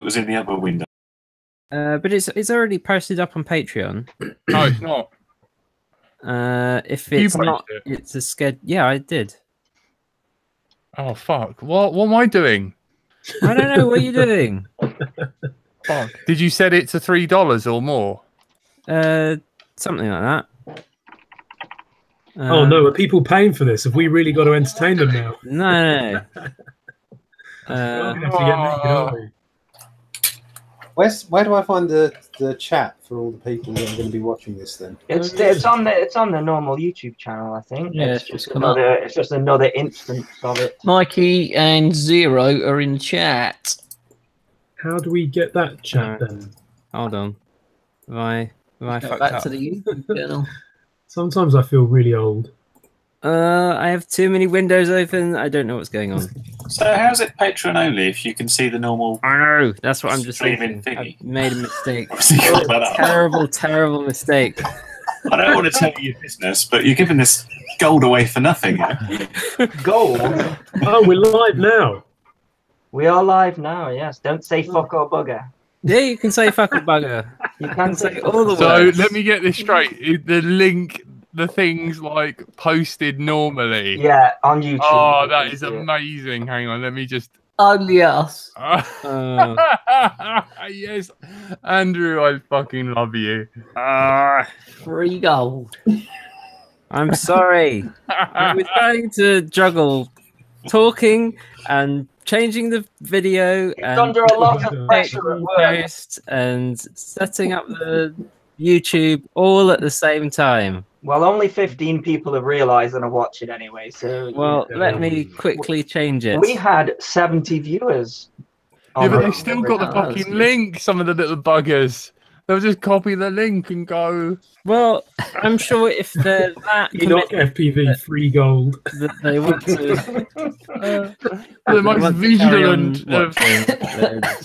was in the other window. But it's already posted up on Patreon. No, it's not. If it's not, it's a schedule. Yeah, I did. Oh fuck! What am I doing? I don't know. What are you doing? Fuck! Did you set it to $3 or more? Something like that. Oh no, are people paying for this? Have we really got to entertain them now? No. We're gonna have to get naked, aren't we? Where do I find the chat for all the people that are going to be watching this? Then it's on the normal YouTube channel, I think. Yeah, it's just another instance of it. Mikey and Zero are in the chat. How do we get that chat then? Hold on. Have I fucked Back up? to the YouTube channel. Sometimes I feel really old. I have too many windows open. I don't know what's going on. So how's it Patreon only if you can see the normal? I know. That's what I'm just streaming thinking. I've made a mistake. Terrible mistake. I don't want to tell you your business, but you're giving this gold away for nothing. Yeah? Gold? Oh, we're live now. We are live now, yes. Don't say fuck or bugger. Yeah, you can say fuck or bugger. You can say all the So words. let me get this straight. The link, the thing's like posted normally. Yeah, on YouTube. Oh, that is amazing. Hang on, let me just. Only us. Yes, Andrew, I fucking love you. Free gold. I'm sorry. I was trying to juggle talking and changing the video and under a lot of pressure at work. Post and setting up the YouTube all at the same time. Well, only 15 people have realised and are watching anyway. So well, let me quickly change it. We had 70 viewers. Yeah, but they still got the fucking link. Some of the little buggers. They'll just copy the link and go. Well, I'm sure if they're that Enoch FPV free gold that they want to, the most vigilant of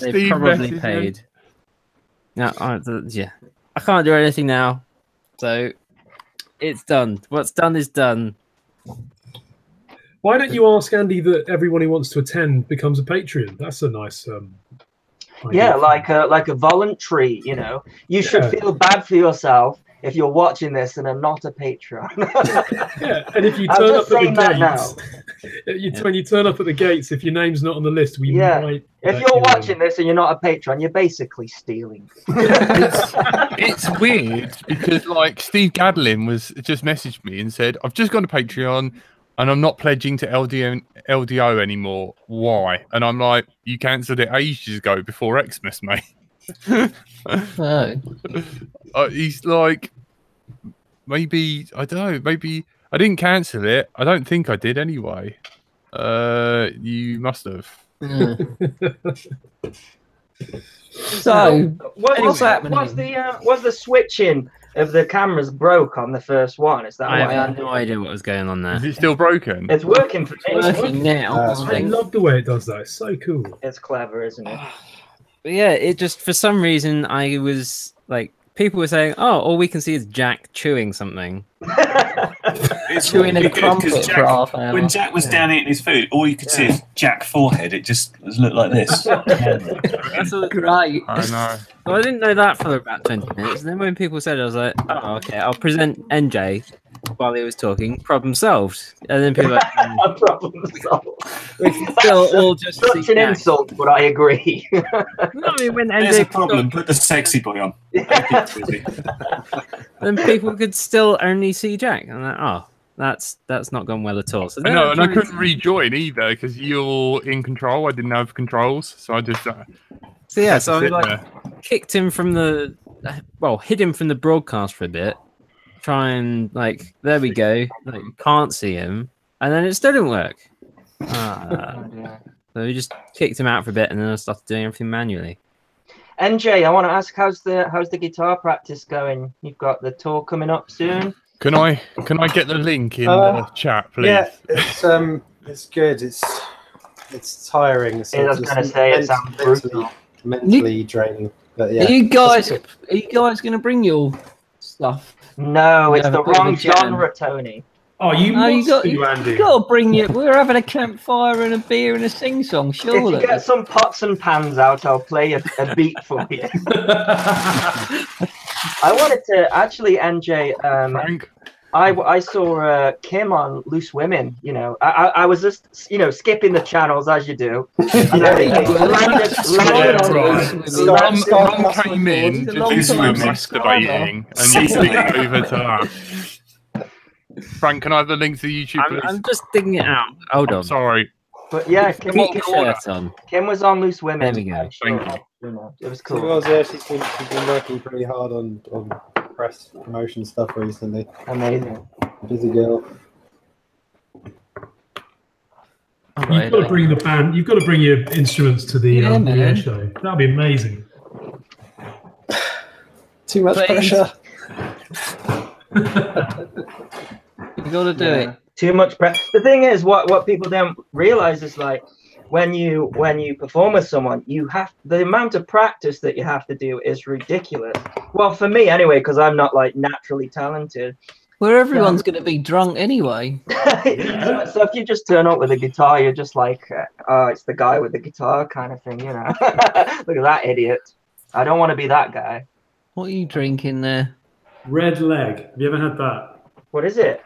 they probably paid. No, yeah, I can't do anything now, so it's done. What's done is done. Why don't you ask Andy that everyone who wants to attend becomes a Patreon? That's a nice. Yeah, like a voluntary, you know. You should feel bad for yourself if you're watching this and are not a patron. Yeah, and if you turn up at the gates, when you turn up at the gates, if your name's not on the list, we might. If you're watching this and you're not a patron, you're basically stealing. It's weird because like Steve Gadlin was just messaged me and said, "I've just gone to Patreon." And I'm not pledging to LDO anymore. Why? And I'm like, you cancelled it ages ago before Xmas, mate. He's like, maybe, I don't know, maybe I didn't cancel it. I don't think I did anyway. You must have. So, what's happening? Was the switching of the cameras broke on the first one? Is that I have no idea what was going on there. Is it still broken? It's working for me. It's working now. I love the way it does that. It's so cool. It's clever, isn't it? But yeah, it just for some reason I was like, people were saying, "Oh, all we can see is Jack chewing something." It's chewing really a crumpet for half an hour. When Jack was down eating his food, all you could see is Jack's forehead. It just looked like this. That's all great. I know. So I didn't know that for about 20 minutes. And then when people said it, I was like, "Oh, okay, I'll present NJ while he was talking. Problem solved." And then people were like, problem solved. We can still all just such an insult, but I agree. No, I mean, when There's NJ a problem. Put the sexy boy on. then people could still only see Jack. And I'm like, oh, that's not gone well at all. So No, and I couldn't rejoin either because you're in control. I didn't have controls, so I just. So I like kicked him from the, hid him from the broadcast for a bit. Try and there we go. Like, can't see him, and then it still didn't work. So we just kicked him out for a bit, and then I started doing everything manually. NJ, I want to ask, how's the guitar practice going? You've got the tour coming up soon. Can I get the link in the chat, please? Yeah, it's good. It's tiring. I was going to say it sounds brutal. Mentally draining. But yeah. Are you guys going to bring your stuff? No, it's the wrong genre, Tony. Oh, you No, must do, Andy. you got to bring it. We're having a campfire and a beer and a sing-song, If surely. you get some pots and pans out, I'll play a beat for you. I wanted to actually, NJ. Frank? I saw Kim on Loose Women. You know, I was just skipping the channels as you do. And Ron came in just masturbating and you clicked over to that. Frank, can I have the link to the YouTube, please? I'm just digging it out. Hold on. Sorry. But yeah, Keep your shirt on. Kim was on Loose Women. There we go. Thank you. It was She cool. was, yeah, she's been working pretty hard on press promotion stuff recently. Amazing. Busy girl. You've got to bring the band. You've got to bring your instruments to the air show. That'd be amazing. Too much pressure. You got to do it. Too much prep. The thing is, what people don't realize is like when you perform with someone, you have the amount of practice that you have to do is ridiculous. Well, for me anyway, because I'm not like naturally talented. Where everyone's going to be drunk anyway. So if you just turn up with a guitar, you're just like, oh, it's the guy with the guitar kind of thing, you know. Look at that idiot. I don't want to be that guy. What are you drinking there? Red Leg. Have you ever had that? What is it?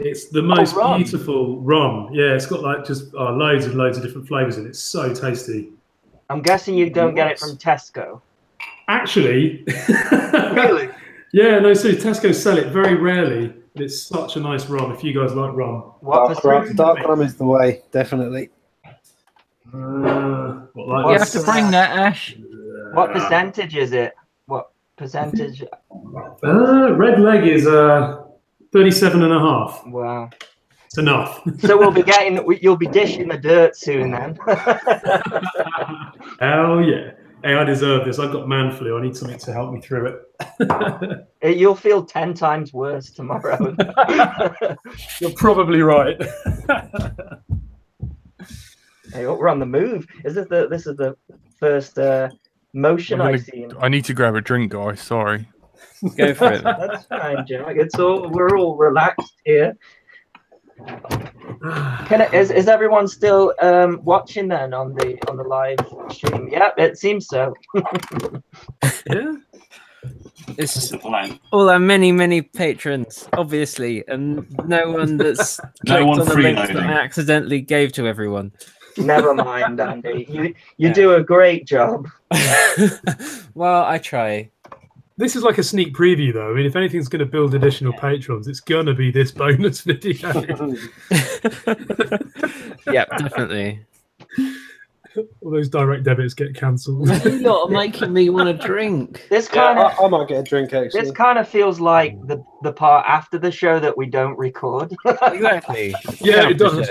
It's the most rum. beautiful rum. Yeah, it's got like just loads and loads of different flavors in it. It's so tasty. I'm guessing you don't get it from Tesco. Actually, Really? yeah, no, so Tesco sell it very rarely, but it's such a nice rum if you guys like rum. What Dark rum is the way, definitely. What, like You have to bring that, Ash. What percentage is it? What percentage? Red Leg is 37.5. Wow. It's enough. So you'll be dishing the dirt soon then. Hell yeah. Hey, I deserve this. I've got man flu. I need something to help me through it. You'll feel 10 times worse tomorrow. You're probably right. Hey, we're on the move. This is the first motion I've seen. I need to grab a drink, guys. Sorry. Go for it. That's fine, Jack. We're all relaxed here. Is everyone still watching then on the live stream? Yeah, it seems so. Yeah. It's all our many patrons, obviously, and no one that's No one clicked on the link that freeloading. I accidentally gave to everyone. Never mind, Andy. You do a great job. Well, I try. This is like a sneak preview, though. I mean, if anything's going to build additional patrons, it's going to be this bonus video. Yeah, definitely. All those direct debits get cancelled. You lot are making me want to drink. This kind of I might get a drink actually. this kind of feels like the part after the show that we don't record. Exactly. Yeah, it does.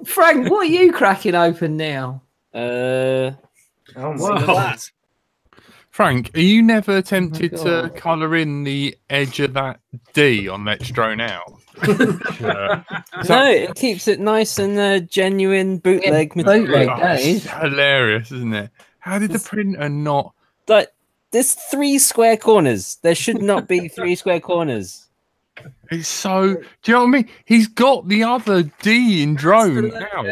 Frank, what are you cracking open now? Oh my Wow. God. Frank, are you never tempted God. to colour in the edge of that D on Let's Drone Out? Yeah. No, it keeps it nice and genuine bootleg material. bootleg. That It's is. hilarious, isn't it? How did the printer not? Like, there's 3 square corners. There should not be 3 square corners. It's so. Do you know what I mean? He's got the other D in drone now.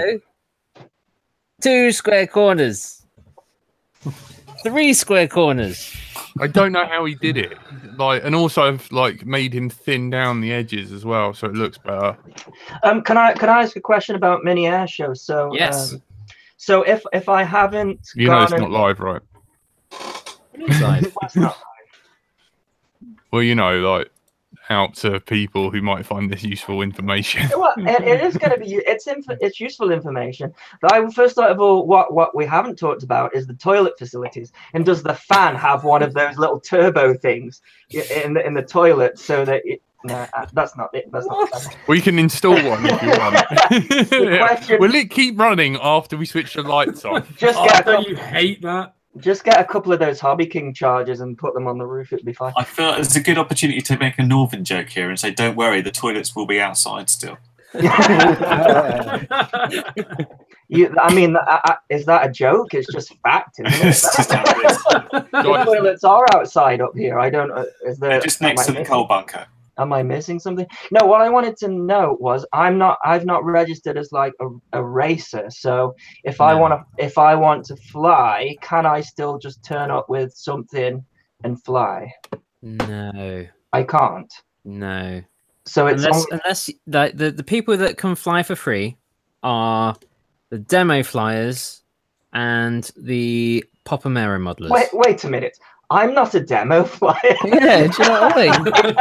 2 square corners. 3 square corners. I don't know how he did it. Like, and also I've like made him thin down the edges as well, so it looks better. Can I ask a question about mini air shows? So Yes. So if I haven't You know, it's not live, right? What's not Well, you know, like out to people who might find this useful information. Well, it is going to be. It's useful information. But I first of all, what we haven't talked about is the toilet facilities. And does the fan have one of those little turbo things in the toilet so that it? No, that's not it. That's not. We can install one if you want. question- Will it keep running after we switch the lights on? Just Oh, get a don't couple, you hate that? just get a couple of those Hobby King chargers and put them on the roof. It'd be fine. I feel it's a good opportunity to make a northern joke here and say, don't worry, the toilets will be outside still. I mean, is that a joke? It's just fact, isn't it? It's just how it is. The toilets are outside up here. I don't. Is there? They're just next to the coal bunker. Am I missing something? No, what I wanted to know was I've not registered as like a racer. So if I want to fly, can I still just turn up with something and fly? No, I can't. no. So it's unless like the people that can fly for free are the demo flyers and the Popomero modelers. Wait a minute. I'm not a demo flyer. Yeah, do you know what I mean?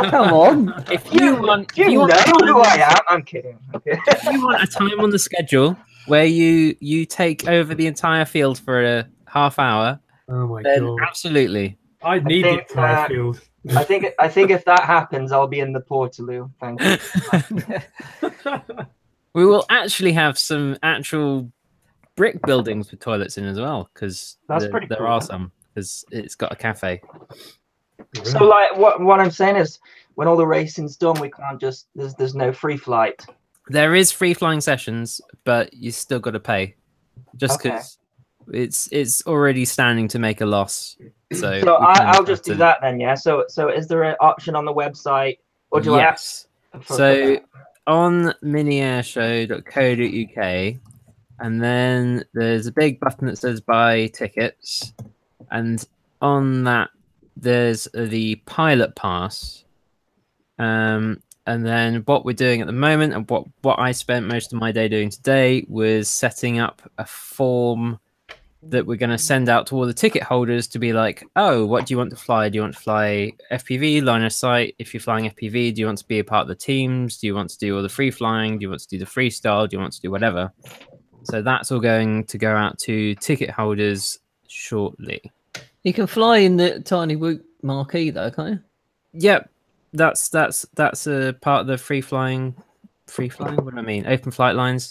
Come on. If you want, Do you know who I am? I'm kidding. Okay. If you want a time on the schedule where you take over the entire field for a half hour, Oh my then god! absolutely. I need the entire field. I think if that happens, I'll be in the Portaloo. Thank you. We will actually have some actual brick buildings with toilets in as well, because That's pretty there cool. are some, because it's got a cafe. So like what I'm saying is, when all the racing's done, we can't just there's no free flight. There is free flying sessions, but you still got to pay, just because it's already standing to make a loss. So I'll just do that then. Yeah. So is there an option on the website, or do I have So on miniairshow.co.uk, and then there's a big button that says buy tickets, and on that there's the pilot pass, and then what we're doing at the moment, and what I spent most of my day doing today, was setting up a form that we're going to send out to all the ticket holders to be like, oh, what do you want to fly? Do you want to fly FPV, line of sight? If you're flying FPV, do you want to be a part of the teams? Do you want to do all the free flying? Do you want to do the freestyle? Do you want to do whatever? So that's all going to go out to ticket holders shortly. You can fly in the tiny Woot marquee though, can't you? Yep, that's a part of the free flying. What do I mean? Open flight lines.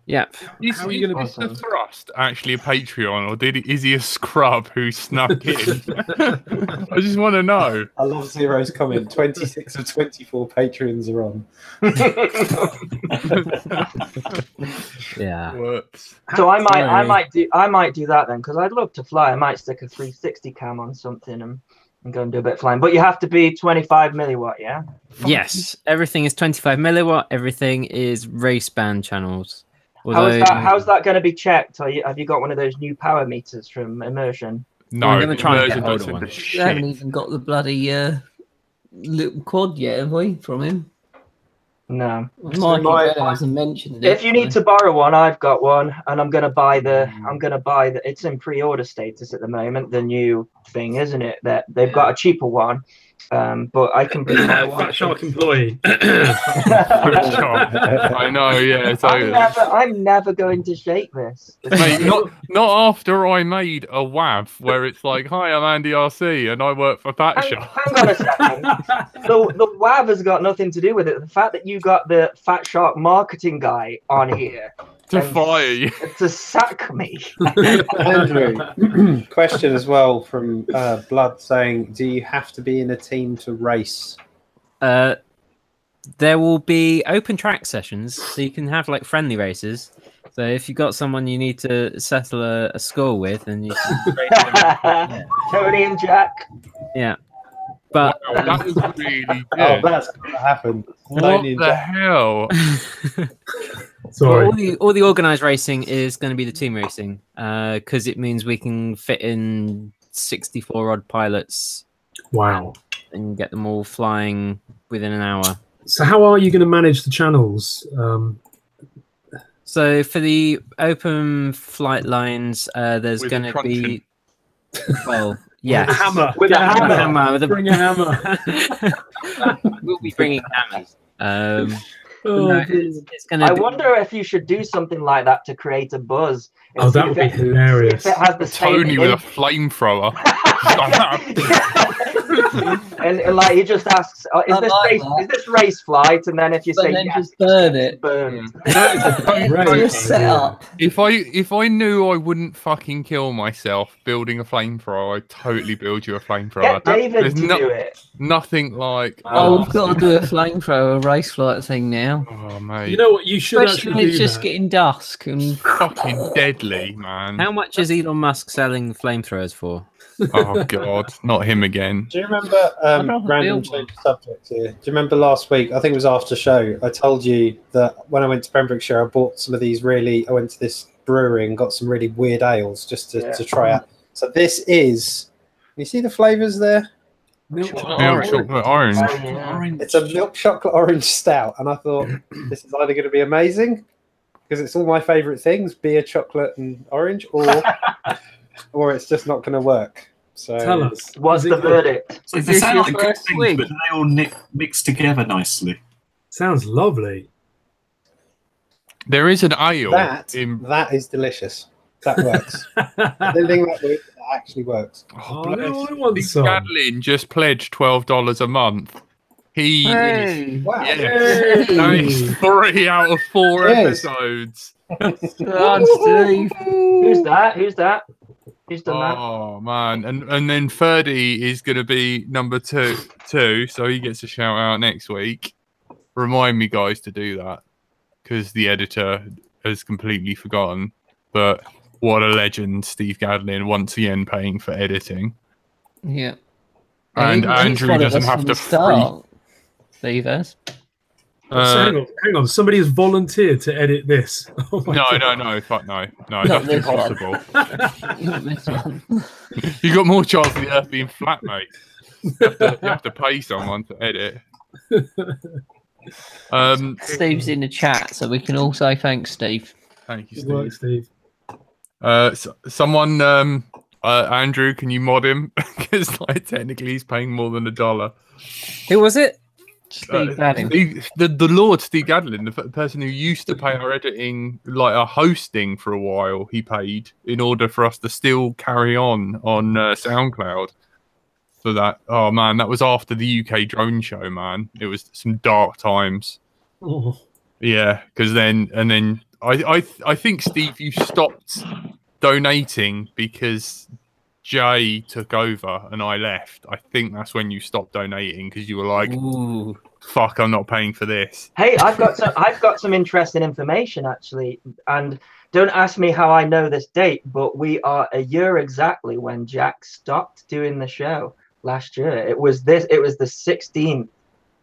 Yep. Is the thrust actually a Patreon, or is he a scrub who snuck in? I just want to know. I love Zero's comment. 26 of 24 Patreons are on. Yeah. Whoops. So I might do that then, because I'd love to fly. I might stick a 360 cam on something and go and do a bit of flying. But you have to be 25 milliwatt, yeah? Yes, everything is 25 milliwatt. Everything is race band channels. How's that going to be checked? Have you got one of those new power meters from Immersion? No, I'm going to try and get hold of one. We haven't even got the bloody little quad yet, have we, from him? No. Mikey hasn't mentioned it. If you need to borrow one, I've got one, and I'm going to buy the. It's in pre-order status at the moment. The new thing, isn't it? That they've got a cheaper one. But I can bring my one. Fat Shark employee. I know, yeah. I'm never going to shake this. Mate, not after I made a WAV where it's like, hi, I'm Andy RC and I work for Fat Shark. Hang on a second. The WAV has got nothing to do with it. The fact that you got the Fat Shark marketing guy on here to fire you, to sack me. Andrew, question as well from Blood saying, do you have to be in a team to race? There will be open track sessions, so you can have like friendly races. So if you've got someone you need to settle a score with, and you can race them. Tony and Jack. Yeah. But that is really good. Oh, that's gonna happen. What the hell? Sorry. All the organised racing is going to be the team racing, because it means we can fit in 64 odd pilots. Wow. And get them all flying within an hour. So how are you going to manage the channels? So for the open flight lines, there's going to be. Well, yes. With a hammer. Bring a hammer. We'll be bringing hammers. It's gonna I wonder if you should do something like that to create a buzz. Oh, that would be hilarious. If it has the Tony with a flamethrower. and like he just asks, is this race flight? And then if you say then yes, just burn it. Burn. Just set up. If I knew I wouldn't fucking kill myself building a flamethrower, I'd totally build you a flamethrower. Get David to do it. Nothing like. Oh, we've got to do a flamethrower race flight thing now. Oh mate. You know what? You should Especially when it's just getting dusk and fucking deadly. deadly, man. How much is Elon Musk selling flamethrowers for? Oh God, not him again. Do you remember don't random feel change of subject here? Do you remember last week? I think it was after show. I told you that when I went to Pembrokeshire, I bought some of these I went to this brewery and got some really weird ales just to try out. So this is. Can you see the flavors there? Milk chocolate orange. Oh, yeah. It's a milk chocolate orange stout, and I thought this is either going to be amazing because it's all my favourite things: beer, chocolate, and orange, or it's just not going to work. So Tell us. What's the verdict? So Is they this sound your like good first things, week? but they all mix together nicely. Sounds lovely. There is an ale that is delicious. That works. I didn't think that would. That actually works. Oh, Oh, no, bless. I want Steve some. Gadlin just pledged $12 a month. He is. Hey. Wow. Yeah. Hey. That is 3 out of 4 Yes. episodes. God, Steve. Who's that? Who's that? Who's done that? Oh man, and then Ferdy is going to be number two, so he gets a shout out next week. Remind me, guys, to do that because the editor has completely forgotten. But what a legend, Steve Gadlin, once again paying for editing. Yeah. And He's Andrew followed doesn't us have from to the start. Steve has. So hang on. Somebody has volunteered to edit this. Oh my God. No, fuck no, Not that's this one. impossible. Not this one. You got more chance of the Earth being flat, mate. You have to pay someone to edit. Steve's in the chat, so we can all say thanks, Steve. Thank you, Good work, Steve. Steve. Someone, Andrew, can you mod him? Because like technically he's paying more than $1. Who was it? Steve Gadlin. The Lord Steve Gadlin, the person who used to pay our editing, like our hosting for a while, he paid in order for us to still carry on SoundCloud. So that, oh man, that was after the UK drone show, man. It was some dark times. Oh. Yeah, because then I think Steve, you stopped donating because Jay took over and I left. I think that's when you stopped donating because you were like, Ooh. "Fuck, I'm not paying for this." Hey, I've got some interesting information actually, and don't ask me how I know this date, but we are a year exactly when Jack stopped doing the show last year. It was the 16th,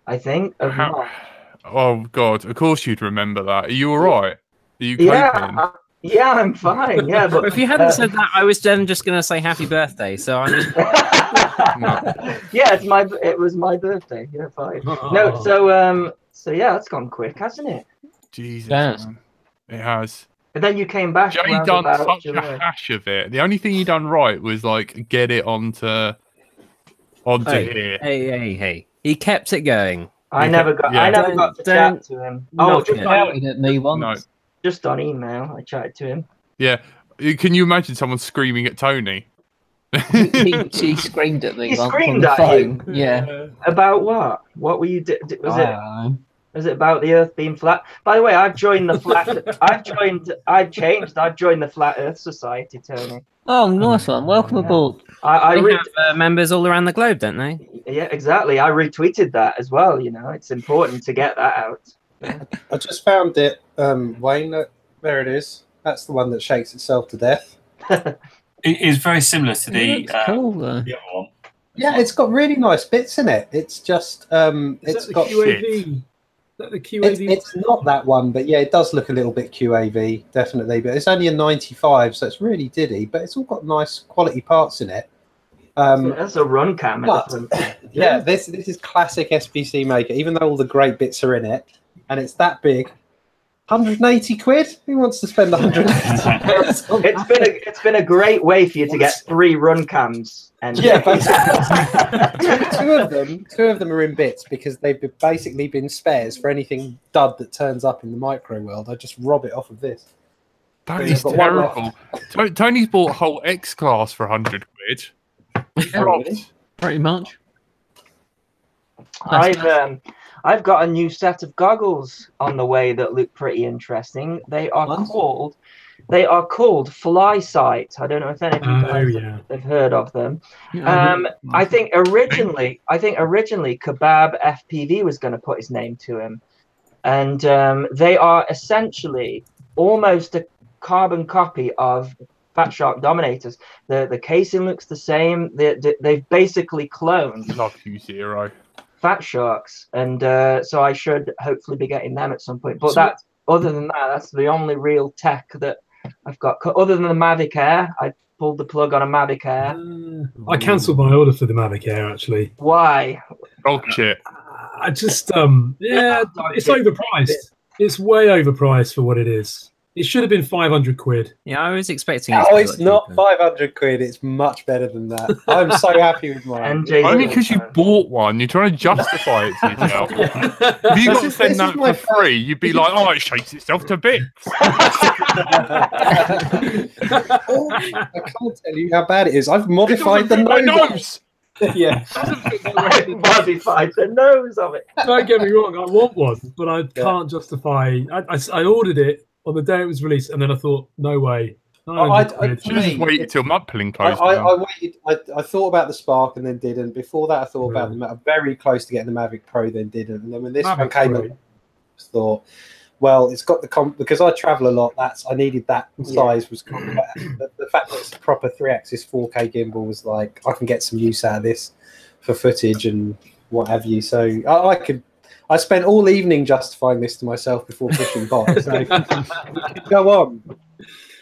I think, of March. Oh God! Of course you'd remember that. Are you all right? Are you Yeah, coping? yeah, I'm fine. Yeah, but If you hadn't said that, I was then just going to say happy birthday. So I'm just... yeah, it was my birthday. Yeah, fine. No, so yeah, that's gone quick, hasn't it? Jesus, Yes. man. It has. And then you came back. Jay around done about such July. a hash of it. The only thing he done right was like get it onto here. Hey. He kept it going. I never got to chat to him. Oh, knock just it. on, At me once. No. just on email. I chatted to him. Yeah. Can you imagine someone screaming at Tony? He screamed at me He once on screamed the at phone. Yeah. About what? What were you? Was it about the Earth being flat? By the way, I've joined the flat. I've joined the Flat Earth Society, Tony. Oh, nice one. Welcome Yeah. aboard. I They have members all around the globe, don't they? yeah, exactly. I retweeted that as well. You know, it's important to get that out. I just found it, Wayne. There it is. That's the one that shakes itself to death. It is very similar to It the looks cool, though. the other one. Yeah, it's got really nice bits in it. It's just it's got QAV. Is that the QAV? it's not that one, but yeah, it does look a little bit QAV, definitely. But it's only a 95, so it's really diddy. But it's all got nice quality parts in it. That's a run cam. But yeah, this is classic SBC Maker. Even though all the great bits are in it, and it's that big, 180 quid. Who wants to spend 180? It's been a great way for you to get 3 run cams. And Yeah, two of them are in bits because they've basically been spares for anything dud that turns up in the micro world. I just rob it off of this. That Yeah, is but one terrible. Tony's bought a whole X class for 100 quid. Really? Pretty much. I've got a new set of goggles on the way that look pretty interesting. They are called Fly Sight. I don't know if any of you guys have heard of them. I think originally Kebab FPV was going to put his name to him, and they are essentially almost a carbon copy of Fat Shark Dominators. The casing looks the same. They've basically cloned Love you, Zero. Fat Sharks, and so I should hopefully be getting them at some point. But So- other than that, that's the only real tech that I've got. Other than the Mavic Air, I pulled the plug on a Mavic Air. I cancelled my order for the Mavic Air actually. Why? Dog shit. I just it's overpriced. It's way overpriced for what it is. It should have been 500 quid. Yeah, I was expecting. It to Oh, be it's a not lot cheaper. 500 quid. It's much better than that. I'm so happy with mine. NJ Only because you bought one, you're trying to justify it to yourself. If you got to send that for free, you'd be like, "Oh, it shakes itself to bits." Oh, I can't tell you how bad it is. I've modified the my nose. nose. Yeah. I modified the nose of it. Don't get me wrong, I want one, but I can't justify. I ordered it on the day it was released, and then I thought, no way. I Should have just waited till Mudpilling closed I down. waited. I thought about the Spark and then didn't. Before that, I thought about the very close to getting the Mavic Pro, then didn't. And then when this one came, I thought, well, it's got the because I travel a lot. I needed that size. Was the fact that it's a proper 3-axis 4K gimbal was like I can get some use out of this for footage and what have you. So I spent all evening justifying this to myself before pushing buy. So we could go on.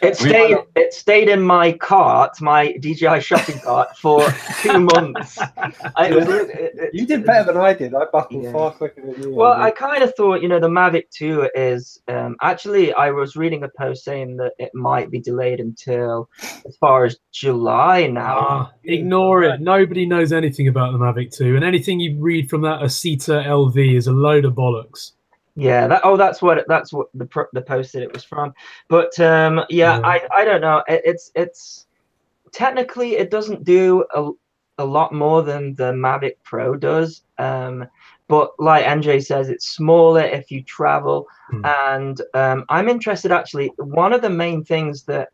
It stayed in my cart, my DJI shopping cart, for 2 months. You did better than I did. I buckled far quicker than you. Well, I kind of thought, the Mavic 2 is actually. I was reading a post saying that it might be delayed until as far as July now. Ignore it. Nobody knows anything about the Mavic 2, and anything you read from that Asita LV is a load of bollocks. Yeah, that's what the post that it was from. But I don't know. It's technically it doesn't do a lot more than the Mavic Pro does. But like NJ says, it's smaller if you travel. And I'm interested actually. One of the main things that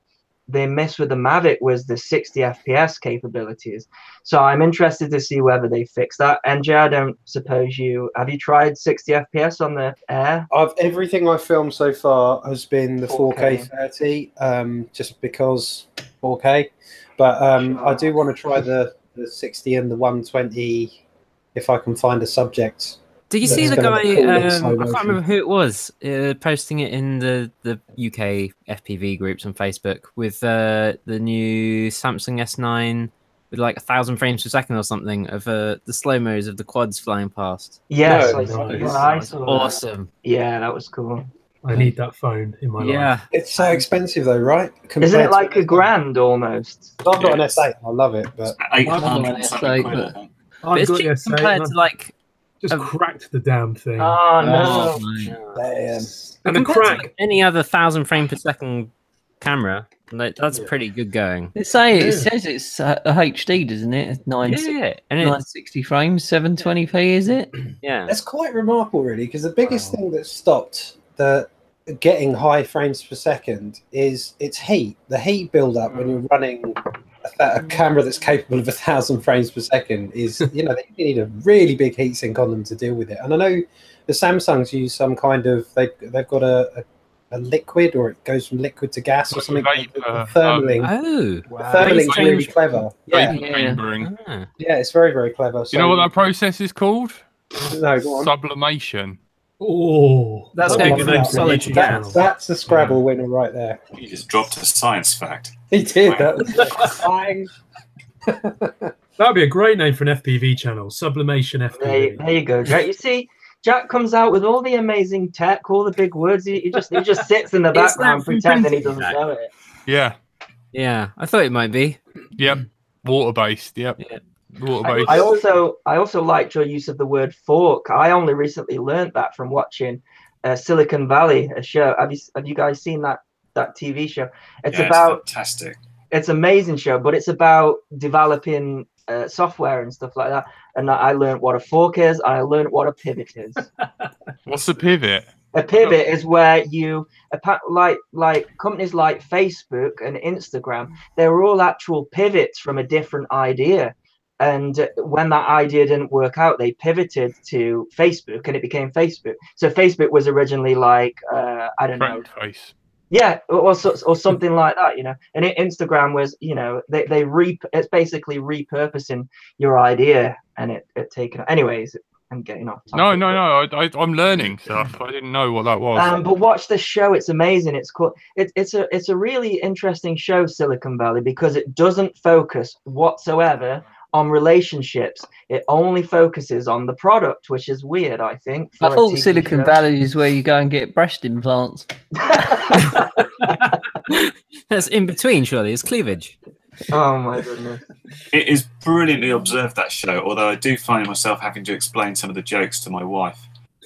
they missed with the Mavic was the 60 FPS capabilities. So I'm interested to see whether they fix that. NJ, I don't suppose have you tried 60 FPS on the Air? Everything I've filmed so far has been the 4K 30, just because 4K. But I do want to try the 60 and the 120 if I can find a subject. Did you see the guy? I can't remember who it was posting it in the UK FPV groups on Facebook with the new Samsung S9 with like 1,000 frames per second or something of the slow mos of the quads flying past. Yes, nice. Awesome. Yeah, that was cool. I need that phone in my life. It's so expensive though, right? Isn't it like $1,000 almost? I've got an S8. I love it, but 800 something quid, I think. I've got the cheap S8 compared to like. just cracked the damn thing. Oh no! damn. And the Compared to, crack. like, any other 1,000 frame per second camera, like, that's pretty good going. It says it's a HD, doesn't it? It's And it's 960 frames, 720p, is it? That's quite remarkable, really, because the biggest thing that stopped the getting high frames per second is its heat. The heat build-up when you're running a camera that's capable of 1,000 frames per second is, you need a really big heatsink on them to deal with it. And I know the Samsungs use some kind of they've got a liquid, or it goes from liquid to gas or something. Thermaling. Thermaling's really clever. Yeah, it's very, very clever. You know what that process is called? No, go on. Sublimation. Oh, that's going good. That's the Scrabble winner right there. He just dropped a science fact. He did. That was bang. That would be a great name for an FPV channel. Sublimation FPV. There you go, Jack. You see, Jack comes out with all the amazing tech, all the big words. He just sits in the background pretending he doesn't know it. Yeah, I thought it might be. Yep, water-based. Yep. Yeah. Water-based. I also liked your use of the word fork. I only recently learned that from watching Silicon Valley, a show. Have you guys seen that TV show? It's fantastic. It's an amazing show, but it's about developing software and stuff like that. And I learned what a fork is, and I learned what a pivot is. What's a pivot? A pivot is where you, like companies like Facebook and Instagram, they're all actual pivots from a different idea. And when that idea didn't work out, they pivoted to Facebook, and it became Facebook. So Facebook was originally like, I don't know. Face. Yeah, or something like that, you know. And Instagram was, you know, it's basically repurposing your idea and it taking. Anyways, I'm getting off topic. No. I'm learning stuff. I didn't know what that was. But watch this show. It's amazing. It's cool. It's a really interesting show, Silicon Valley, because it doesn't focus whatsoever on relationships. It only focuses on the product, which is weird, I think. I thought Silicon Valley is where you go and get breast implants. That's in between, surely. It's cleavage. Oh my goodness. It is brilliantly observed, that show, although I do find myself having to explain some of the jokes to my wife.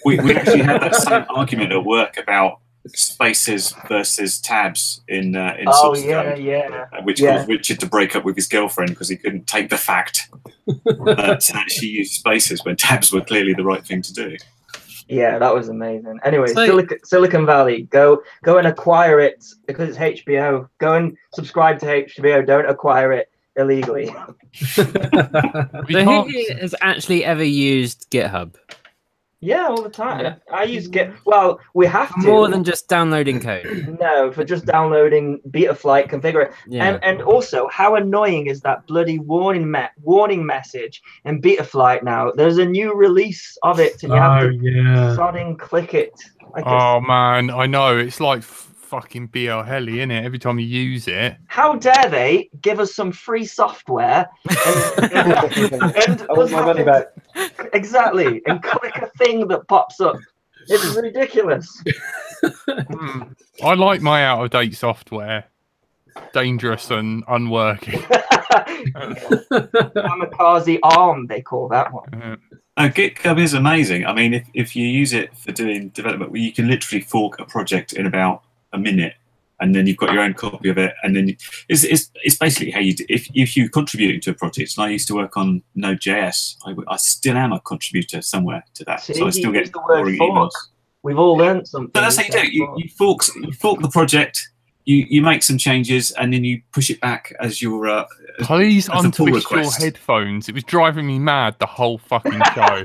We actually had that same argument at work about spaces versus tabs in source code, which caused Richard to break up with his girlfriend because he couldn't take the fact that she used spaces when tabs were clearly the right thing to do. Yeah, that was amazing. Anyway, Silicon Valley, go and acquire it because it's HBO. Go and subscribe to HBO. Don't acquire it illegally. So who has actually ever used GitHub? Yeah, all the time. Yeah. I use Git. Well, we have to. More than just downloading code. No, for just downloading Betaflight, configure it. Yeah. And also, how annoying is that bloody warning message in Betaflight now? There's a new release of it, and you have to sodding click it. Oh man, I know. It's like fucking BL Helly, isn't it? Every time you use it. How dare they give us some free software and I want my money back. Exactly, and click a thing that pops up. It's ridiculous. I like my out-of-date software. Dangerous and unworking. Kamikaze ARM, they call that one. GitHub is amazing. I mean, if you use it for doing development, you can literally fork a project in about a minute, and then you've got your own copy of it, and then it's basically how you do, if you contribute to a project. And I used to work on Node.js. I still am a contributor somewhere to that, so I still get boring emails. We've all learned something. But that's how you do it. You fork the project. You make some changes and then you push it back as your. Please untwist your headphones. It was driving me mad the whole fucking show.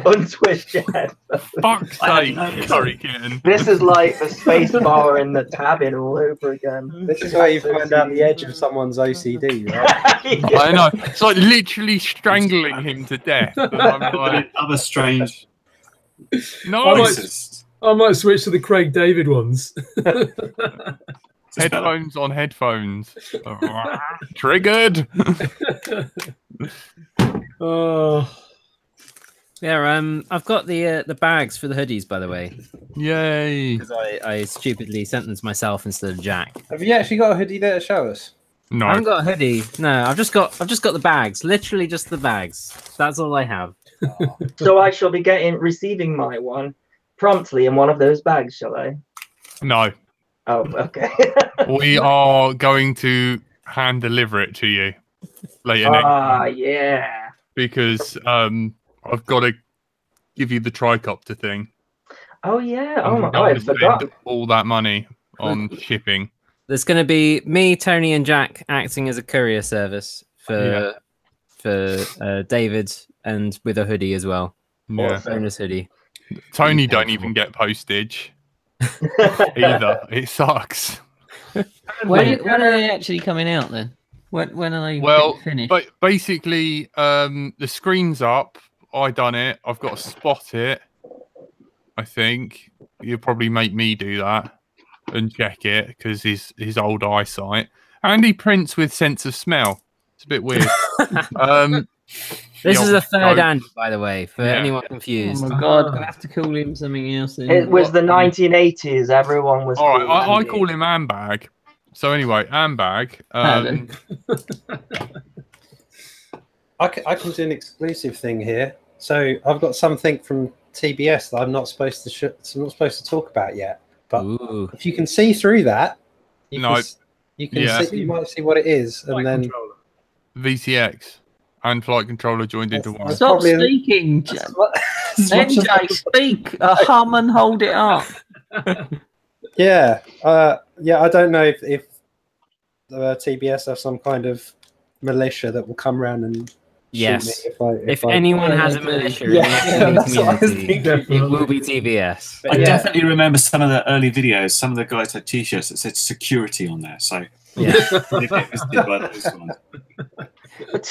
Untwist your headphones. Fuck's sake, Curry Kitten. This is like the space bar and the tabbing all over again. This is where you find out the edge of someone's OCD, right? I know. It's like literally strangling him to death. And I'm like, other strange. I might switch to the Craig David ones. Headphones on headphones. Triggered. Yeah, I've got the bags for the hoodies, by the way. Yay! Because I stupidly sentenced myself instead of Jack. Have you actually got a hoodie there to show us? No, I haven't got a hoodie. No, I've just got the bags. Literally just the bags. That's all I have. So I shall be receiving my one promptly in one of those bags, shall I? No. Oh, okay. We are going to hand deliver it to you later next time. Yeah. Because I've got to give you the tricopter thing. Oh yeah. Oh my god, I forgot. All that money on shipping. There's going to be me, Tony, and Jack acting as a courier service for David, and with a hoodie as well. Yeah. Bonus hoodie. Tony don't even get postage either. It sucks. When are they actually coming out then? When are they finished? But basically, the screen's up. I done it. I've got to spot it. I think you'll probably make me do that and check it because his old eyesight. And he prints with sense of smell. It's a bit weird. This is a third hand, by the way, for anyone confused. Oh my god, I have to call him something else. It was the 1980s. Everyone was. All right, I call him Ambag. So anyway, Ambag. I can do an exclusive thing here. So I've got something from TBS that I'm not supposed to talk about yet. But if you can see through that, you might see what it is, and then VTX. And flight controller joined into one. Stop speaking. NJ, speak. Hum and hold it up. Yeah. I don't know if TBS have some kind of militia that will come around and Yes. me If anyone Yeah, has I a do. militia Yeah, in the gaming that's what I was community, thinking. it will be TBS. But I yeah. definitely remember some of the early videos. Some of the guys had T-shirts that said "security" on there, so Yeah. if it was did by those ones. But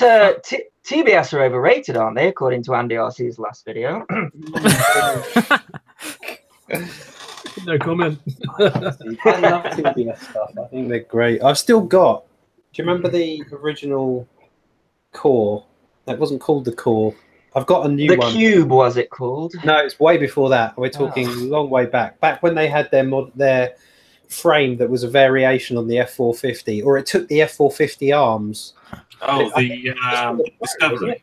TBS are overrated, aren't they? According to Andy RC's last video. No comment. I love TBS stuff. I think they're great. I've still got. Do you remember the original Core? That wasn't called the Core. I've got a new The one. Cube was it called? No, it's way before that. We're talking a long way back. Back when they had their frame that was a variation on the F450, or it took the F450 arms. Oh, I the wasn't Discovery. it?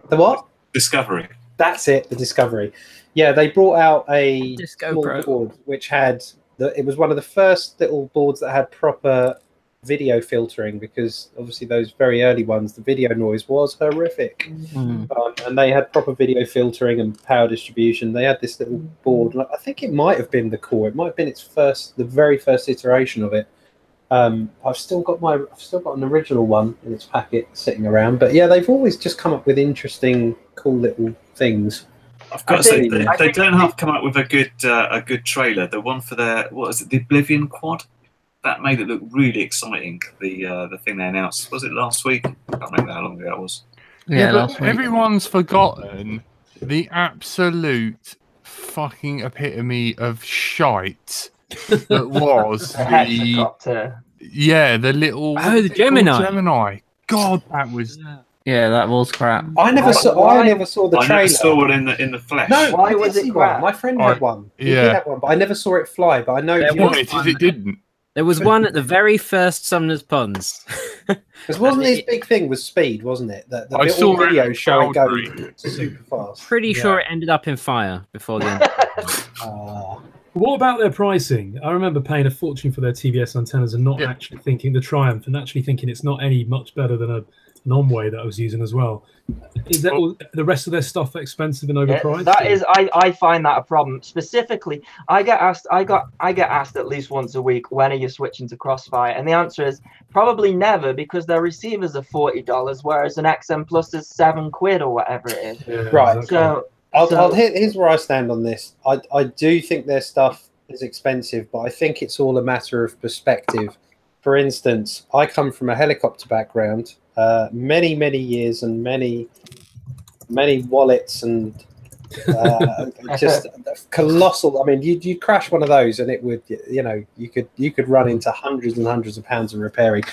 The what? Discovery. That's it, the Discovery. Yeah, they brought out a Disco small Pro. board which had it was one of the first little boards that had proper video filtering, because obviously those very early ones, the video noise was horrific. And they had proper video filtering and power distribution. They had this little board. I think it might have been the Core. It might have been the very first iteration of it. I've still got an original one in its packet sitting around. But yeah, they've always just come up with interesting, cool little things. I've got to say, they don't have to come up with a good trailer. The one for their the Oblivion quad, that made it look really exciting. The thing they announced, was it last week? I can't remember how long ago that was. Yeah, last but week. everyone's forgotten the absolute fucking epitome of shite that was The hexacopter. the little Oh, the Gemini. Gemini. God, that was Yeah, that was crap. I never saw the I trailer. never saw it in the flesh. No, Why I did was it see crap? one. My friend had one. He Yeah. did have one, but I never saw it fly. But I know There it was it, it didn't. There was one at the very first Sumner's Ponds. because wasn't his big thing was speed, wasn't it? The I little saw it video in show it Calgary. going super fast. Pretty sure it ended up in fire before the end. What about their pricing? I remember paying a fortune for their TBS antennas and not actually thinking the Triumph, and actually thinking it's not any much better than a non-way that I was using as well. Is that all, the rest of their stuff expensive and overpriced? That is, I find that a problem. Specifically, I get asked at least once a week, when are you switching to Crossfire? And the answer is probably never, because their receivers are $40, whereas an XM Plus is £7 or whatever it is. Yeah, Right. exactly. So Here's where I stand on this. I do think their stuff is expensive, but I think it's all a matter of perspective. For instance, I come from a helicopter background, many years and many wallets and just colossal. I mean, you crash one of those and it would, you could run into hundreds and hundreds of pounds of repairing.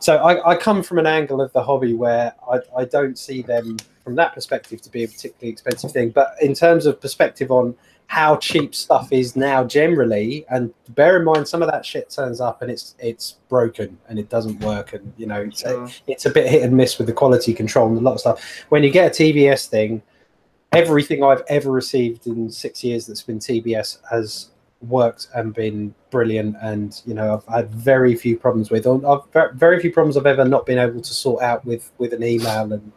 So I come from an angle of the hobby where I don't see them from that perspective to be a particularly expensive thing. But in terms of perspective on how cheap stuff is now generally, and bear in mind some of that shit turns up and it's broken and it doesn't work, and it's a bit hit and miss with the quality control and a lot of stuff. When you get a TBS thing, everything I've ever received in 6 years that's been TBS has worked and been brilliant, and I've had very few problems with. Very few problems I've ever not been able to sort out with an email, and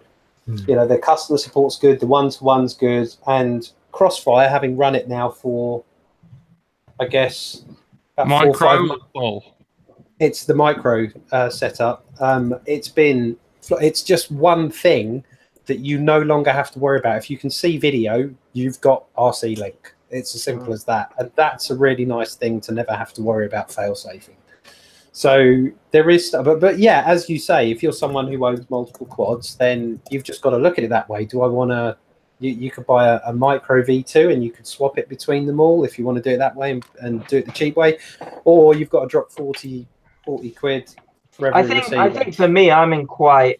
the customer support's good, the one-to-one's good, and Crossfire, having run it now for, I guess, about 4 or 5 months. It's the micro setup. It's just one thing that you no longer have to worry about. If you can see video, you've got RC Link. It's as simple as that, and that's a really nice thing to never have to worry about fail-safing. So there is, but yeah, as you say, if you're someone who owns multiple quads, then you've just got to look at it that way. Do I want to? You could buy a micro V2 and you could swap it between them all if you want to do it that way and do it the cheap way, or you've got to drop 40 quid for every receiver. I think for me, I'm in quite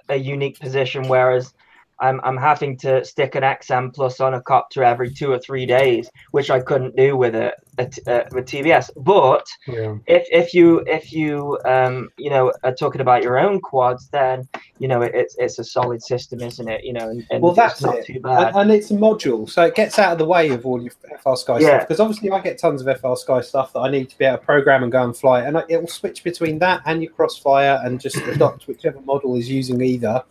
a unique position, whereas I'm having to stick an XM Plus on a copter every 2 or 3 days, which I couldn't do with with TBS. But if you are talking about your own quads, then it's a solid system, isn't it? And well, that's not it. too bad. And it's a module, so it gets out of the way of all your FR Sky stuff. Because obviously, I get tons of FR Sky stuff that I need to be able to program and go and fly, and it will switch between that and your Crossfire and just adopt whichever model is using either.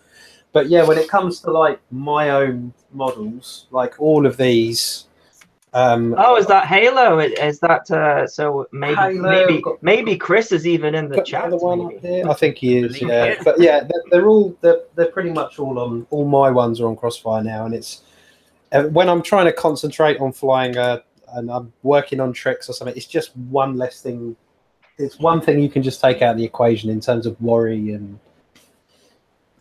But yeah, when it comes to like my own models, like all of these, Oh, is that Halo? Is that so? Maybe Halo, maybe Chris is even in the got chat. the other one maybe. up here. I think he is. believe Yeah, he is. but yeah, they're pretty much all on. All my ones are on Crossfire now, and it's when I'm trying to concentrate on flying and I'm working on tricks or something. It's just one less thing. It's one thing you can just take out of the equation in terms of worry and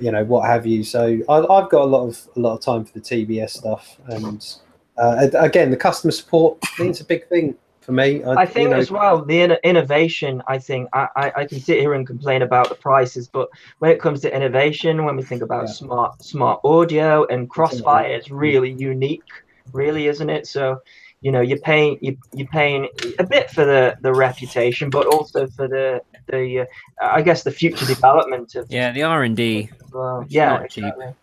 what have you. So I've got a lot of time for the TBS stuff, and again, the customer support means a big thing for me. I think as well the innovation. I think I can sit here and complain about the prices, but when it comes to innovation, when we think about smart audio and Crossfire, it's really unique, really, isn't it? So you're paying a bit for the reputation, but also for the I guess the future development of the R&D. Yeah, not cheap. exactly.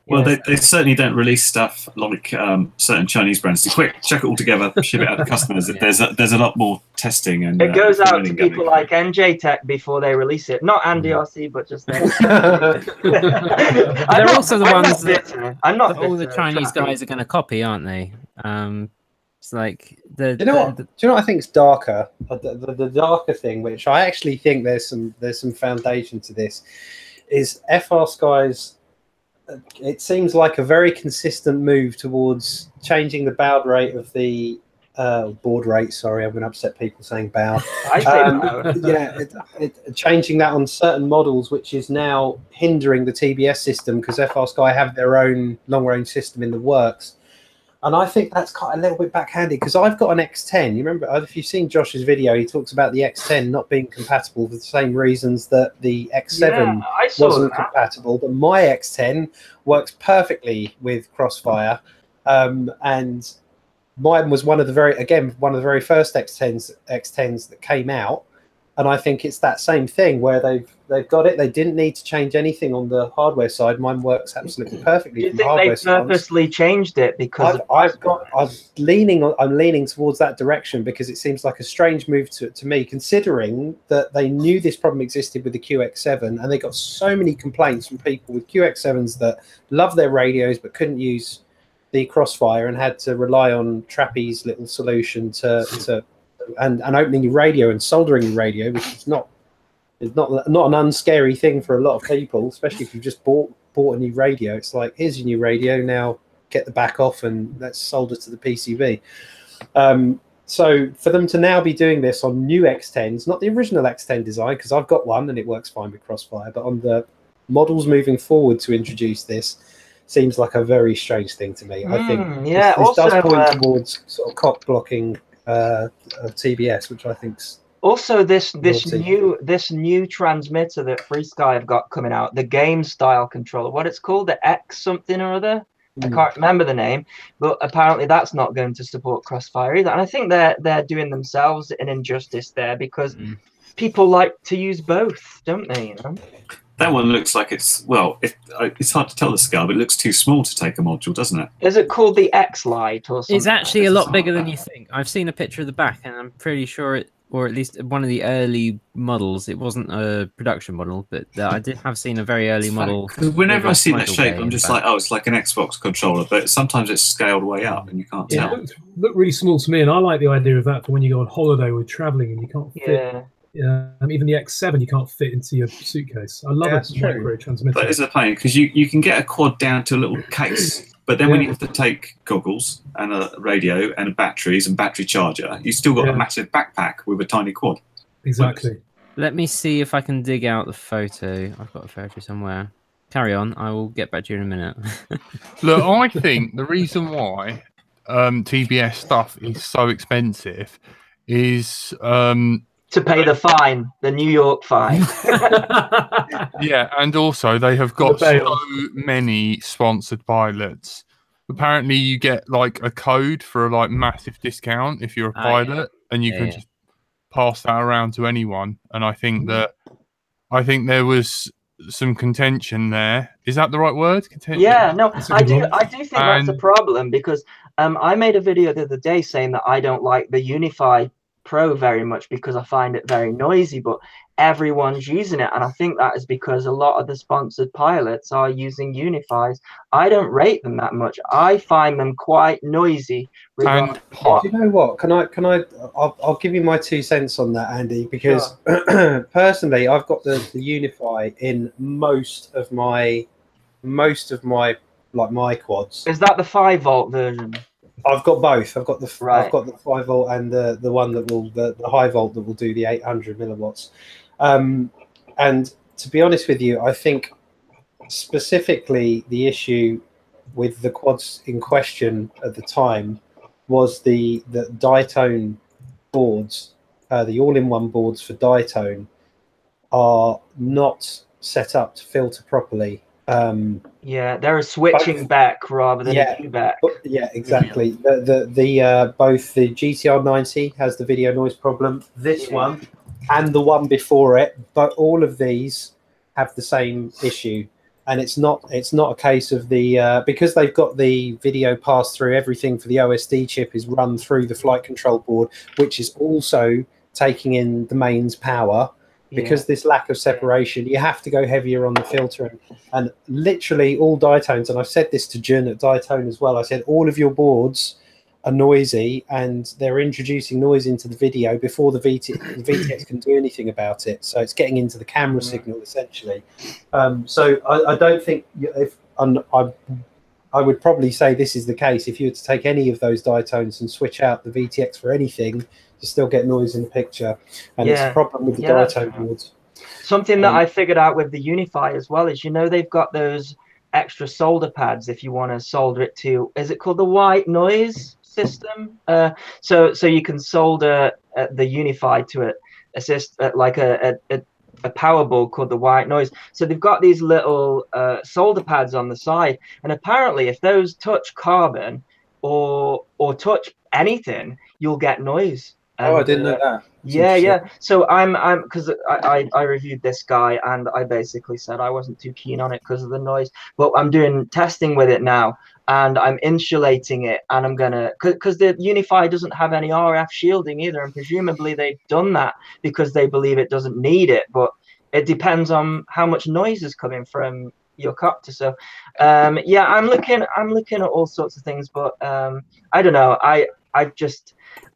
Well, they certainly don't release stuff like certain Chinese brands. So quick, chuck it all together, ship it out to customers. Yeah. There's a lot more testing and It goes out to people going. like NJ Tech before they release it. Not Andy RC, but just them. They're also the ones that I'm not all the bitter, Chinese Trappy. guys are going to copy, aren't they? It's like Do you know what I think is darker? The darker thing, which I actually think there's some foundation to this, is FR Sky's. It seems like a very consistent move towards changing the baud rate of the board rate. Sorry, I'm going to upset people saying baud. I say Yeah, changing that on certain models, which is now hindering the TBS system because FR Sky have their own long-range system in the works. And I think that's quite a little bit backhanded because I've got an X10. You remember, if you've seen Josh's video, he talks about the X10 not being compatible for the same reasons that the X7 wasn't compatible. But my X10 works perfectly with Crossfire, and mine was one of the very first X10s that came out. And I think it's that same thing where they've got it. They didn't need to change anything on the hardware side. Mine works absolutely perfectly. Do you think they purposely changed it because I'm leaning towards that direction because it seems like a strange move to me, considering that they knew this problem existed with the QX7 and they got so many complaints from people with QX7s that love their radios but couldn't use the Crossfire and had to rely on Trappy's little solution and opening your radio and soldering your radio, which is not an unscary thing for a lot of people, especially if you've just bought a new radio. It's like, here's your new radio, now get the back off and let's solder to the PCB. So for them to now be doing this on new X10s, not the original X10 design, because I've got one and it works fine with Crossfire, but on the models moving forward to introduce this, seems like a very strange thing to me. I think this does point towards sort of cock blocking of TBS, which I think's also this new transmitter that Free Sky have got coming out, the game style controller, what it's called, the X something or other. I can't remember the name, but apparently that's not going to support Crossfire either. And I think they're doing themselves an injustice there because people like to use both, don't they? That one looks like it's hard to tell the scale, but it looks too small to take a module, doesn't it? Is it called the X Lite or something? It's actually a lot bigger than you think. I've seen a picture of the back, and I'm pretty sure or at least one of the early models. It wasn't a production model, but I have seen a very early model. Because whenever I see that shape, I'm just like, oh, it's like an Xbox controller, but sometimes it's scaled way up, and you can't tell. It looked really small to me, and I like the idea of that for when you go on holiday or traveling and you can't fit. Even the X7 you can't fit into your suitcase. I love it. Micro transmitter. That is a pain because you can get a quad down to a little case, but then when you have to take goggles and a radio and batteries and battery charger, you still got a massive backpack with a tiny quad. Exactly. Let me see if I can dig out the photo. I've got a photo somewhere. Carry on. I will get back to you in a minute. Look, I think the reason why TBS stuff is so expensive is to pay the fine, the New York fine. Yeah, and also they have got so many sponsored pilots. Apparently, you get like a code for a massive discount if you're a pilot, and you can just pass that around to anyone. And I think there was some contention there. Is that the right word? Contention? Yeah, no, I do think that's a problem because I made a video the other day saying that I don't like the Unify Pro very much because I find it very noisy, but everyone's using it, and I think that is because a lot of the sponsored pilots are using Unifies. I don't rate them that much. I find them quite noisy. And Do you know what? I'll give you my 2 cents on that, Andy, because personally, I've got the Unify in most of my like my quads. Is that the 5-volt version? I've got both. I've got the Right. I've got the 5-volt and the one that will the high volt that will do the 800 milliwatts. And to be honest with you, I think specifically the issue with the quads in question at the time was the ditone boards, the all-in-one boards for ditone are not set up to filter properly. Yeah, they're a switching back rather than a Q back. Yeah, exactly. Both the GTR 90 has the video noise problem. This one and the one before it, but all of these have the same issue. And it's not a case of the because they've got the video pass through. Everything for the OSD chip is run through the flight control board, which is also taking in the mains power. Because this lack of separation, you have to go heavier on the filtering. And literally all ditones, and I've said this to Jun at Ditone as well, I said all of your boards are noisy and they're introducing noise into the video before the VTX can do anything about it. So it's getting into the camera signal essentially. So I don't think I would probably say this is the case. If you were to take any of those ditones and switch out the VTX for anything, you still get noise in the picture, and it's a problem with the ditone boards. Something that I figured out with the Unify as well is, they've got those extra solder pads if you want to solder it to, is it called the white noise system? So you can solder the Unify to like a power board called the white noise. So they've got these little solder pads on the side, and apparently if those touch carbon or touch anything, you'll get noise. Oh, I didn't know that. Yeah. So I'm because I reviewed this guy and I basically said I wasn't too keen on it because of the noise, but I'm doing testing with it now and I'm insulating it, and I'm gonna because the Unify doesn't have any RF shielding either, and presumably they've done that because they believe it doesn't need it, but it depends on how much noise is coming from your copter. So yeah, I'm looking at all sorts of things, but I don't know. I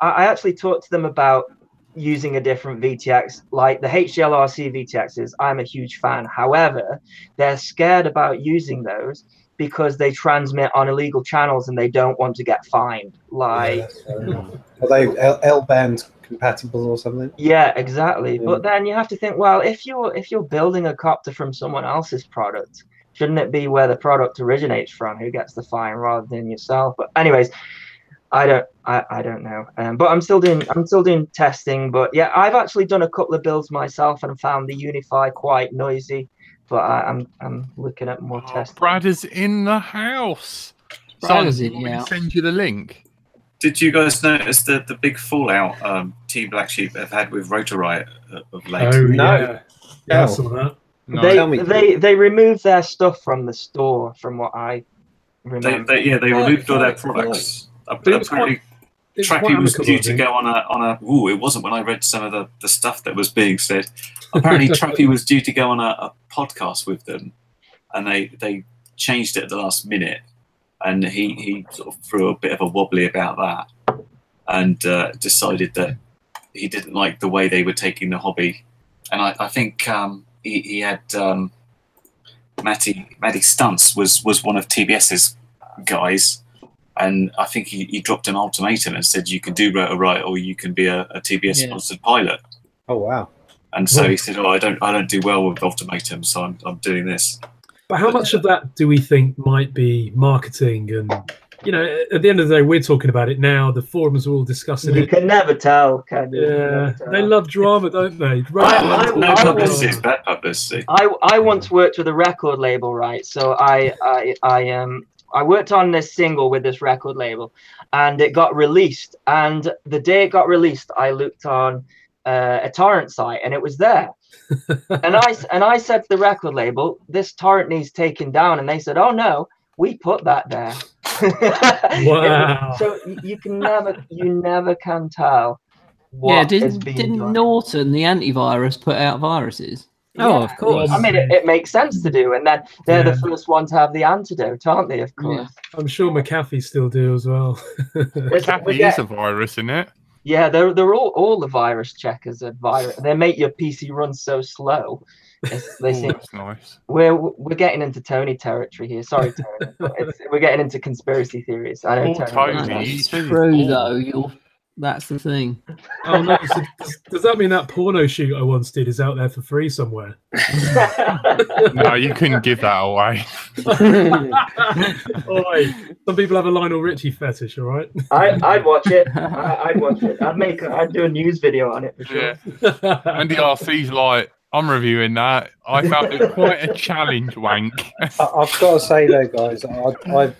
actually talked to them about using a different VTX, like the HDLRC VTXs. I'm a huge fan. However, they're scared about using those because they transmit on illegal channels and they don't want to get fined. Like, are they L-band compatible or something? Yeah, exactly. Yeah. But then you have to think, well, if you're building a copter from someone else's product, shouldn't it be where the product originates from who gets the fine rather than yourself? But anyways, I don't know. But I'm still doing testing. But yeah, I've actually done a couple of builds myself and found the Unify quite noisy. But I'm looking at more testing. Brad is in the house. Brad is in. Send you the link. Did you guys notice the big fallout Team Black Sheep have had with Rotor Riot of late? Oh No. Yeah, I saw that. No. They removed their stuff from the store, from what I remember. They removed all their products. Apparently, Trappy was due to go on a. Ooh, it wasn't when I read some of the stuff that was being said. Apparently, Trappy was due to go on a podcast with them, and they changed it at the last minute, and he sort of threw a bit of a wobbly about that, and decided that he didn't like the way they were taking the hobby, and I think he had Matty Stunts was one of TBS's guys. And I think he dropped an ultimatum and said, you can do Rotor Riot or you can be a TBS sponsored pilot. Oh wow! And so he said, "Oh, I don't do well with ultimatums, so I'm doing this." But how much of that do we think might be marketing? And at the end of the day, we're talking about it now. The forums are all discussing it. You can never tell, can you? Yeah, they love drama, don't they? No publicity is bad publicity. I once worked with a record label, right? So I worked on this single with this record label, and it got released. And the day it got released, I looked on a torrent site, and it was there. and I said to the record label, "This torrent needs taken down," and they said, "Oh no, we put that there." Wow! So you never can tell. what yeah, is being didn't done. Norton, the antivirus, put out viruses? Oh, Yeah. of course. I mean, it makes sense to do, and then they're the Yeah. first one to have the antidote, aren't they? Of course. I'm sure McAfee still do as well. Kathy is a virus, isn't it? Yeah, they're all the virus checkers are virus. They make your PC run so slow. They Oh, seem, that's nice. we're getting into Tony territory here. Sorry, Tony. But we're getting into conspiracy theories. I know Oh, Tony. Tony. That's he says true, it's though. That's the thing. Oh no! So does that mean that porno shoot I once did is out there for free somewhere? No, you couldn't give that away. Oi, some people have a Lionel Richie fetish, all right? I'd watch it. I'd watch it. I'd do a news video on it for sure. Yeah. Andy RC's like, I'm reviewing that. I found it quite a challenge, wank. I've got to say though, guys, I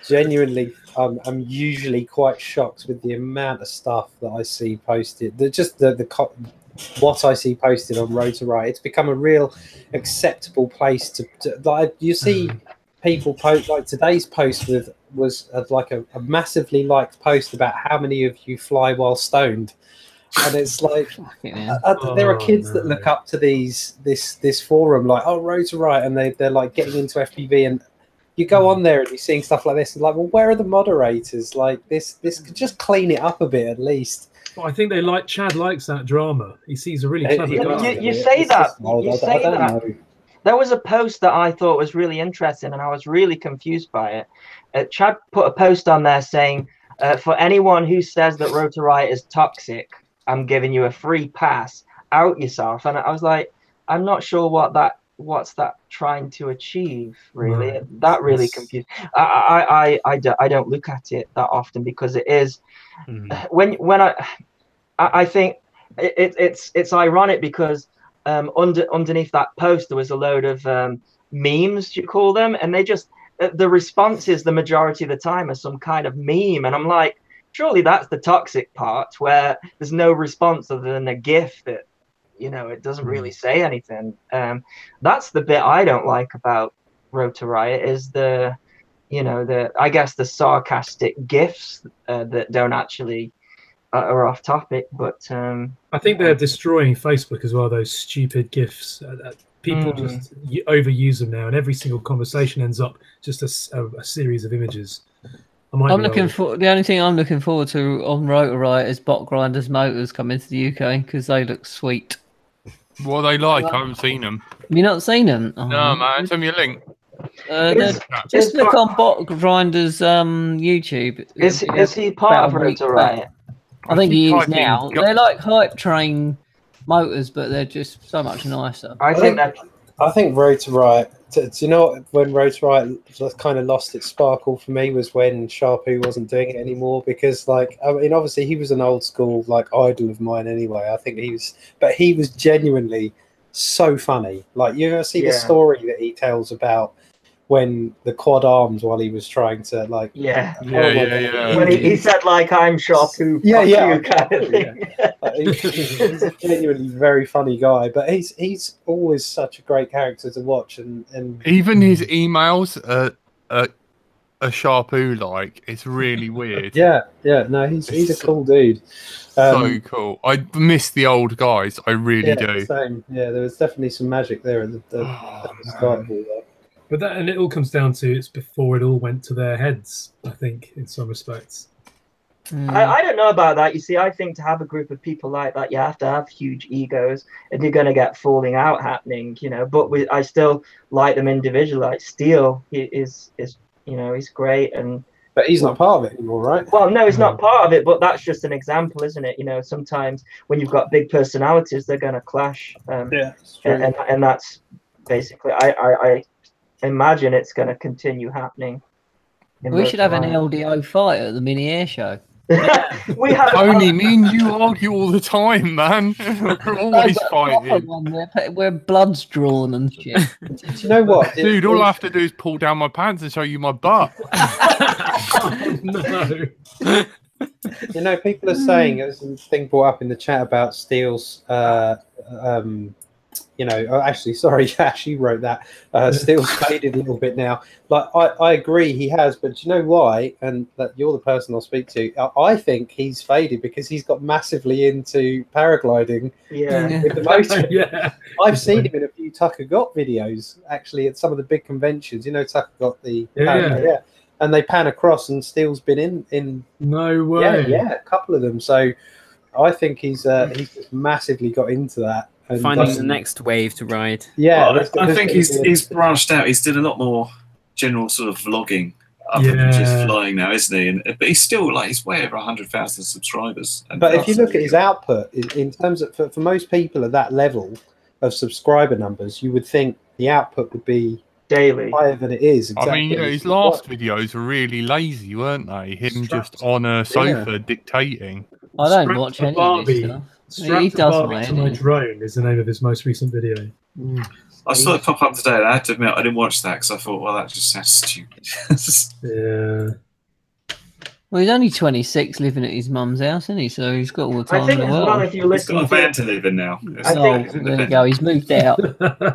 genuinely I'm usually quite shocked with the amount of stuff that I see posted. What I see posted on Rotor Riot. It's become a real acceptable place to like. You see people post like today's post was like a massively liked post about how many of you fly while stoned. And it's like there are kids that look up to this forum like, oh, Rotor Riot, and they're like getting into FPV, and you go on there and you're seeing stuff like this and like, well, where are the moderators? Like this could just clean it up a bit at least. Well, I think Chad likes that drama. He sees a really clever guy. You say that. You say that. There was a post that I thought was really interesting, and I was really confused by it. Chad put a post on there saying, for anyone who says that Rotor Riot is toxic, I'm giving you a free pass. Out yourself. And I was like, I'm not sure what's that trying to achieve, really. Right. That really confused. I don't look at it that often because it is when I think it's ironic because underneath that post there was a load of memes, you call them, and they just the responses the majority of the time are some kind of meme, and I'm like, surely that's the toxic part where there's no response other than a GIF that, you know, it doesn't really say anything. That's the bit I don't like about Rotor Riot is I guess the sarcastic GIFs that don't actually are off topic. But I think they're destroying Facebook as well. Those stupid GIFs. People just overuse them now, and every single conversation ends up just a series of images. The only thing I'm looking forward to on Rotor Riot is Bot Grinders Motors coming to the UK because they look sweet. What are they like? I haven't seen them. Have you not seen them? Oh, no, man. Send me a link. Just look on Bot Grinders YouTube. Is he part of Rotor Riot? I think he is now. They're like hype train motors, but they're just so much nicer. I think Rotor Riot. Do you know when Rotor Riot just kind of lost its sparkle for me was when Sharpoo wasn't doing it anymore, because like, I mean, obviously he was an old school like idol of mine anyway. I think he was genuinely so funny. Like, you ever see the story that he tells about when the quad arms while he was trying to like when he said like, I'm Sharpoo, kind of thing. He's a genuinely very funny guy, but he's always such a great character to watch, and even his emails are Sharpoo like. It's really weird. No, he's a cool dude. So cool. I miss the old guys. I really do. Same. Yeah, there was definitely some magic there at the start of all that. But and it all comes down to it's before it all went to their heads, I think, in some respects. I don't know about that. You see, I think to have a group of people like that, you have to have huge egos, and you're going to get falling out happening, you know. But I still like them individually. Like Steel, he's great, but he's not part of it anymore, right? Well, no, he's not part of it, but that's just an example, isn't it? You know, sometimes when you've got big personalities, they're going to clash. It's true. And that's basically, I imagine it's going to continue hapning. We should have an LDO fight at the mini air show. We have Tony, me and you argue all the time, man. We're always fighting. Where blood's drawn and shit. Do you know what, dude? All I have to do is pull down my pants and show you my butt. No. You know, people are saying, there's a thing brought up in the chat about Steele's you know, oh, actually, sorry, Ash, you wrote that. Steele's faded a little bit now. Like, I agree he has, but do you know why? And that you're the person I'll speak to. I think he's faded because he's got massively into paragliding. Yeah. With the motor. Yeah. I've seen him in a few Tucker Got videos, actually, at some of the big conventions. You know, Tucker Got the Yeah. and they pan across, and Steele's been in. No way. Yeah, a couple of them. So I think he's just massively got into that. And Finding the next wave to ride. Yeah, Well, I think he's branched out. He's did a lot more general sort of vlogging other than just flying now, isn't he? But he's still like he's way over 100,000 subscribers. But if you look at his output in terms of for most people at that level of subscriber numbers, you would think the output would be daily higher than it is. Exactly. I mean, you know, his last videos were really lazy, weren't they? Him just on a sofa dictating. I don't watch any of this stuff. He does Barbie to my drone is the name of his most recent video. I saw it pop up today, and I had to admit I didn't watch that because I thought, well, that just sounds stupid. Yeah. Well, he's only 26, living at his mum's house, isn't he? So he's got all the time I think in the as world. well, if you listen, he's got a van to live in now. There you go. He's moved out.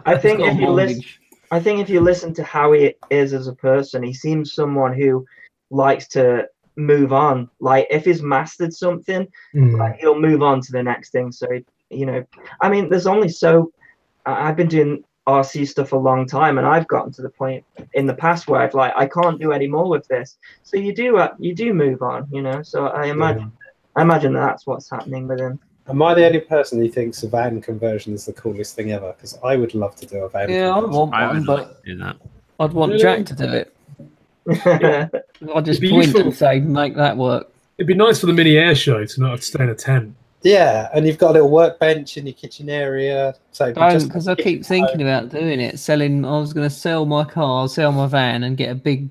I think if you listen to how he is as a person, he seems someone who likes to move on. Like if he's mastered something, like, he'll move on to the next thing. So you know, I mean, there's only so. I've been doing RC stuff a long time, and I've gotten to the point in the past where I've like I can't do any more with this. So you do move on, you know. So I imagine that's what's happening with him. Am I the only person who thinks a van conversion is the coolest thing ever? Because I would love to do a van. Yeah, I conversion. want one, but I'd want Jack to do it. I'll just point and say, make that work. It'd be nice for the mini air show to not have to stay in a tent. Yeah, and you've got a little workbench in your kitchen area. So because I keep thinking about doing it. I was going to sell my car, sell my van, and get a big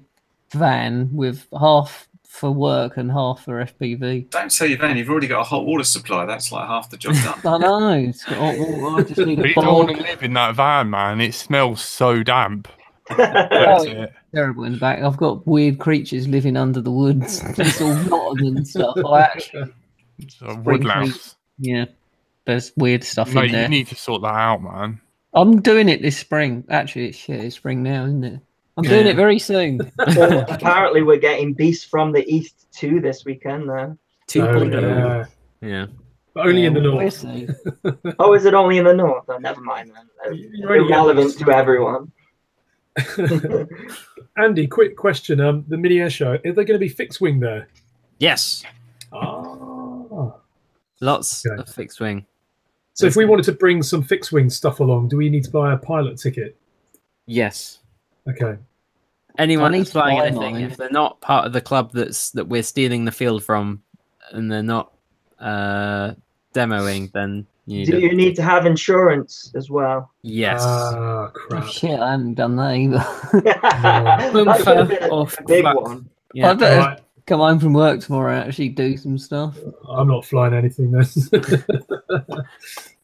van with half for work and half for FPV. Don't sell your van. You've already got a hot water supply. That's like half the job done. I know. It's got hot water. I just need a You don't want to live in that van, man. It smells so damp. Terrible in the back. I've got weird creatures living under the woods. It's all rotten and stuff. I actually woodlouse. Yeah, there's weird stuff Mate, in there. you need to sort that out, man. I'm doing it this spring. Actually, it's spring now, isn't it? I'm doing it very soon. Well, apparently, we're getting Beasts from the East 2 this weekend, though. 2.0. Yeah. But only in the north. Oh, is it only in the north? Oh, never mind then. Irrelevant to everyone. Andy, quick question. The mini air show, are there going to be fixed wing there? Yes. Oh. Lots of fixed wing. So if we wanted to bring some fixed wing stuff along, do we need to buy a pilot ticket? Yes. Okay. Anyone who's flying anything, if they're not part of the club that we're stealing the field from, and they're not demoing, then do you need to have insurance as well? Yes. Ah, crap. Oh, shit, I haven't done that either. That could have been a big one. Yeah. I better come home from work tomorrow and actually do some stuff. I'm not flying anything then.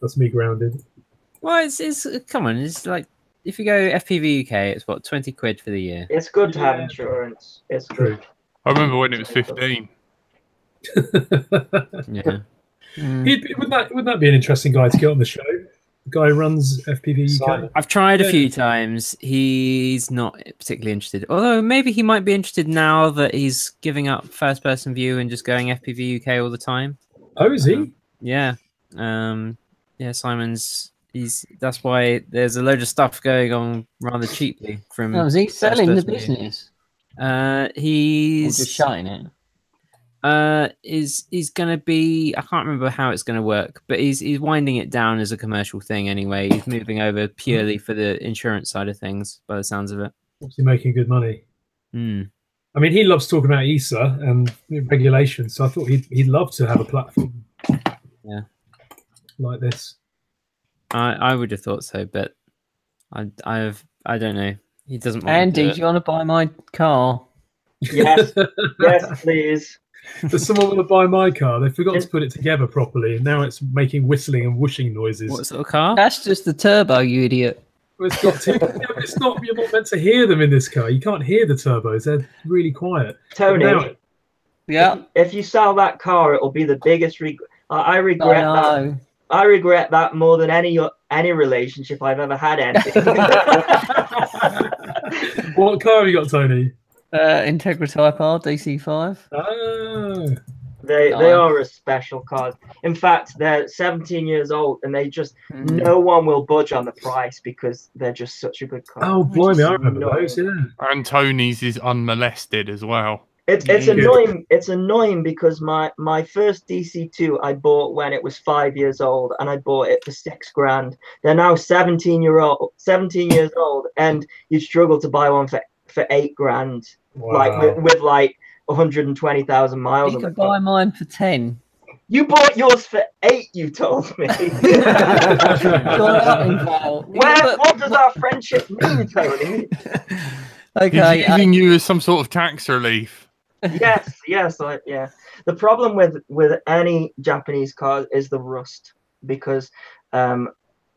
That's me grounded. Well, it's come on, it's like if you go FPV UK, it's what, 20 quid for the year. It's good to have insurance. It's good. I remember when it was 15. Yeah. Wouldn't that be an interesting guy to get on the show? The guy who runs FPV UK. I've tried a few times. He's not particularly interested. Although maybe he might be interested now that he's giving up first-person view and just going FPV UK all the time. Oh, is he? Yeah. Yeah, Simon's. That's why there's a load of stuff going on rather cheaply from. Oh, is he selling the business? He's just shutting it. Is going to be, I can't remember how it's going to work, but he's winding it down as a commercial thing anyway. He's moving over purely for the insurance side of things, by the sounds of it. Obviously making good money. I mean, he loves talking about ESA and regulations, so I thought he'd love to have a platform. Yeah, like this. I would have thought so, but I don't know. He doesn't want Andy, to do you want to buy my car? Yes, yes, please. Does someone want to buy my car? They forgot to put it together properly, and now it's making whistling and whooshing noises. What sort of car? That's just the turbo, you idiot. Well, it's got to, it's not. You're not meant to hear them in this car. You can't hear the turbos. They're really quiet. Tony, yeah. If you sell that car, it'll be the biggest regret. I regret that. I regret that more than any relationship I've ever had. What car have you got, Tony? Integra Type R DC5. Oh. They are a special car. In fact, they're 17 years old, and they just no one will budge on the price because they're just such a good car. Oh, blimey, I remember those. Yeah. And Tony's is unmolested as well. It's annoying. It's annoying because my first DC2 I bought when it was 5 years old, and I bought it for $6,000. They're now 17 years old, and you struggle to buy one for $8,000, like with like 120,000 miles. You can buy mine for 10. You bought yours for 8. You told me. What does our friendship mean, Tony? Okay, he's using you as some sort of tax relief. Yes. Yeah. The problem with any Japanese cars is the rust, because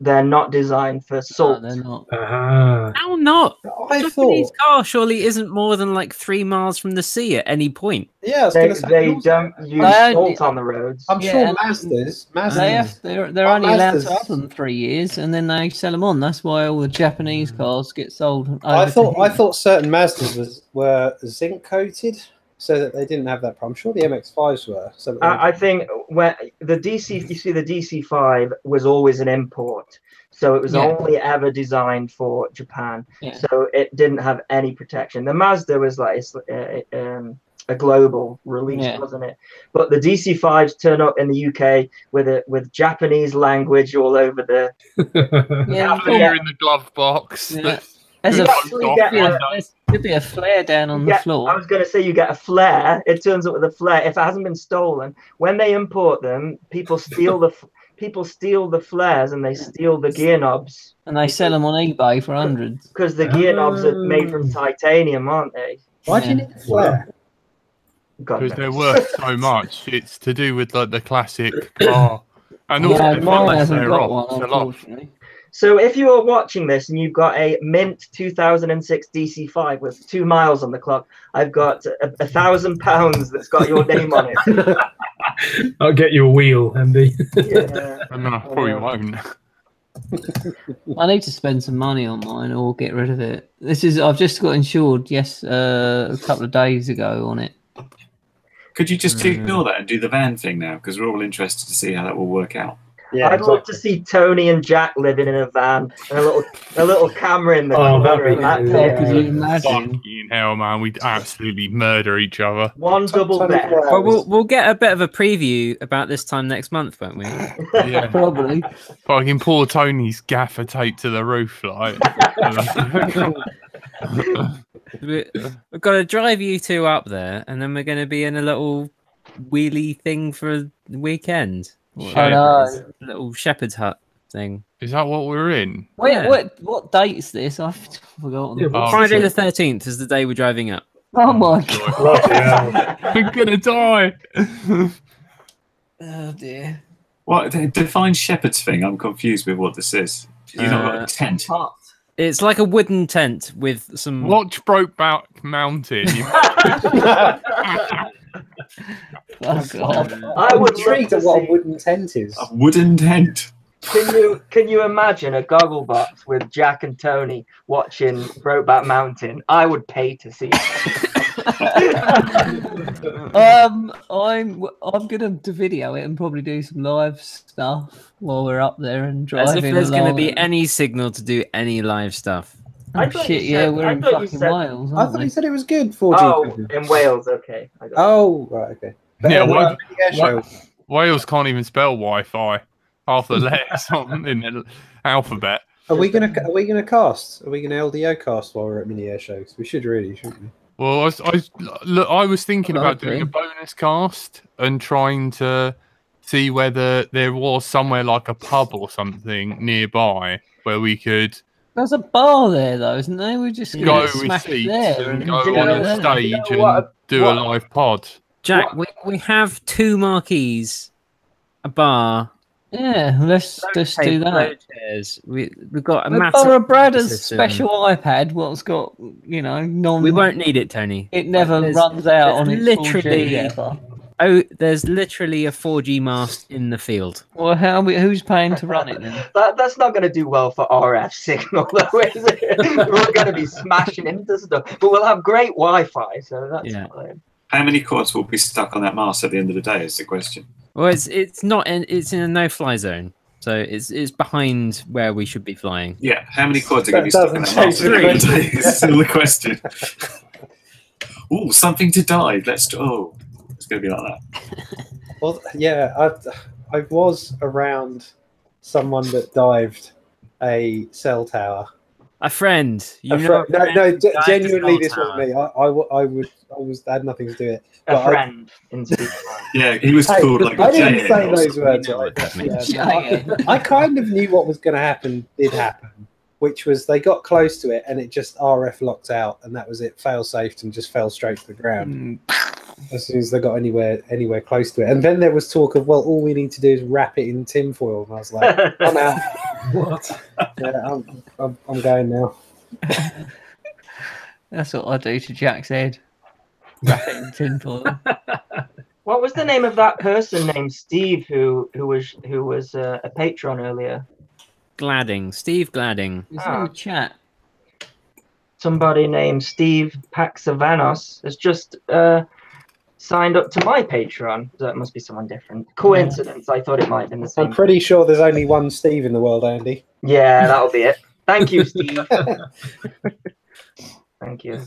they're not designed for salt. No, they're not. How not? I Japanese thought. car surely isn't more than like 3 miles from the sea at any point. Yeah, I was They gonna say, don't use salt on the roads. I'm Yeah, sure and Mazdas. They're only allowed to Mazdas- have them 3 years, and then they sell them on. That's why all the Japanese cars get sold. I over to here. thought certain Mazdas were zinc coated, so that they didn't have that problem. I'm sure the MX-5s were. So I think when the DC5 was always an import, so it was only ever designed for Japan. Yeah. So it didn't have any protection. The Mazda was like a global release, wasn't it? But the DC5s turn up in the UK with Japanese language all over the. Clear in the glove box. Yeah. There's There'd be a flare down on the floor. I was going to say you get a flare. It turns up with a flare. If it hasn't been stolen, when they import them, people steal the flares and they steal the gear knobs. And they sell them on eBay for hundreds. Because the gear knobs are made from titanium, aren't they? Why do you need a flare? Because they're worth so much. It's to do with like the classic car. And also Yeah, the mine fact hasn't they're got off. one, They're off. unfortunately. So if you are watching this and you've got a mint 2006 DC5 with 2 miles on the clock, I've got £1,000 that's got your name on it. I'll get you a wheel, Andy. Yeah. No, probably won't. I need to spend some money on mine or get rid of it. I've just got insured, a couple of days ago on it. Could you just ignore that and do the van thing now? Because we're all interested to see how that will work out. Yeah, I'd love to see Tony and Jack living in a van and a little camera in the corner. Could you imagine? Fucking hell, man. We'd absolutely murder each other. One double bed. Well, we'll get a bit of a preview about this time next month, won't we? Yeah. Probably. Fucking poor Tony's gaffer taped to the roof, like. We've got to drive you two up there, and then we're going to be in a little wheelie thing for the weekend. I know. Little shepherd's hut thing. Is that what we're in? Wait, Yeah. what date is this? I've forgotten. Yeah, Oh, Friday the 13th is the day we're driving up. Oh my god. Bloody hell. We're gonna die. Oh dear. What define shepherd's thing? I'm confused with what this is. You've not got a tent. It's like a wooden tent with some. Watch Brokeback Mountain. Oh god. I would intrigued love at to what a see. wooden tent is. A wooden tent. Can you imagine a goggle box with Jack and Tony watching Brokeback Mountain? I would pay to see it. I'm gonna video it and probably do some live stuff while we're up there and As driving if there's going to along. be any signal to do any live stuff. Oh, I thought shit, you yeah, said- we're I in thought you fucking said- Wales, I aren't thought we? he said it was good 4G. Oh, in Wales, okay. I got it. Oh, right, okay. Yeah, Better than the air show. Wales can't even spell Wi-Fi. Half the letters on in the alphabet. Are we gonna cast? Are we gonna LDO cast while we're at mini air shows? We should really, shouldn't we? Well, I was thinking Well, about doing a bonus cast and trying to see whether there was somewhere like a pub or something nearby where we could There's a bar there though, isn't there? We're just go gonna with smash seats there and and go do on it a there. stage You know and what- do a live pod. Jack, we have 2 marquees, a bar. Yeah, let's just do that. Chairs. We've got a We've massive. got a Bradder's system. special iPad. What's got non? We won't need it, Tony. It never There's- runs out on there's its literally- 4G ever. Oh, there's literally a 4G mast in the field. Well, who's paying to run it then? That's not going to do well for RF signal, though, is it? We're going to be smashing into stuff, but we'll have great Wi-Fi, so that's fine. How many cords will be stuck on that mast at the end of the day? Is the question. Well, it's not it's in a no-fly zone, so it's behind where we should be flying. Yeah, how many cords are going to be stuck on that mast at the end of the day? Is still the question. Oh, something to dive. Let's. Oh, it's going to be like that. Well, yeah, I was around someone that dived a cell tower. A friend. No, genuinely, this was me. I had nothing to do with it. A friend. Yeah, he was called like. I didn't say those words. I kind of knew what was going to happen. Did happen, which was they got close to it and it just RF locked out, and that was it. Fail safed and just fell straight to the ground as soon as they got anywhere close to it. And then there was talk of, well, all we need to do is wrap it in tinfoil. And I was like, I'm out. What? Yeah, I'm going now. That's what I do to Jack's head. Wrap it in tinfoil. What was the name of that person named Steve who was a patron earlier? Gladding, Steve Gladding. It's in the chat. Somebody named Steve Paxavanos has just signed up to my Patreon. That must be someone different. Coincidence. I thought it might have been the same. I'm pretty sure there's only one Steve in the world, Andy. Yeah, that'll be it. Thank you, Steve. Thank you.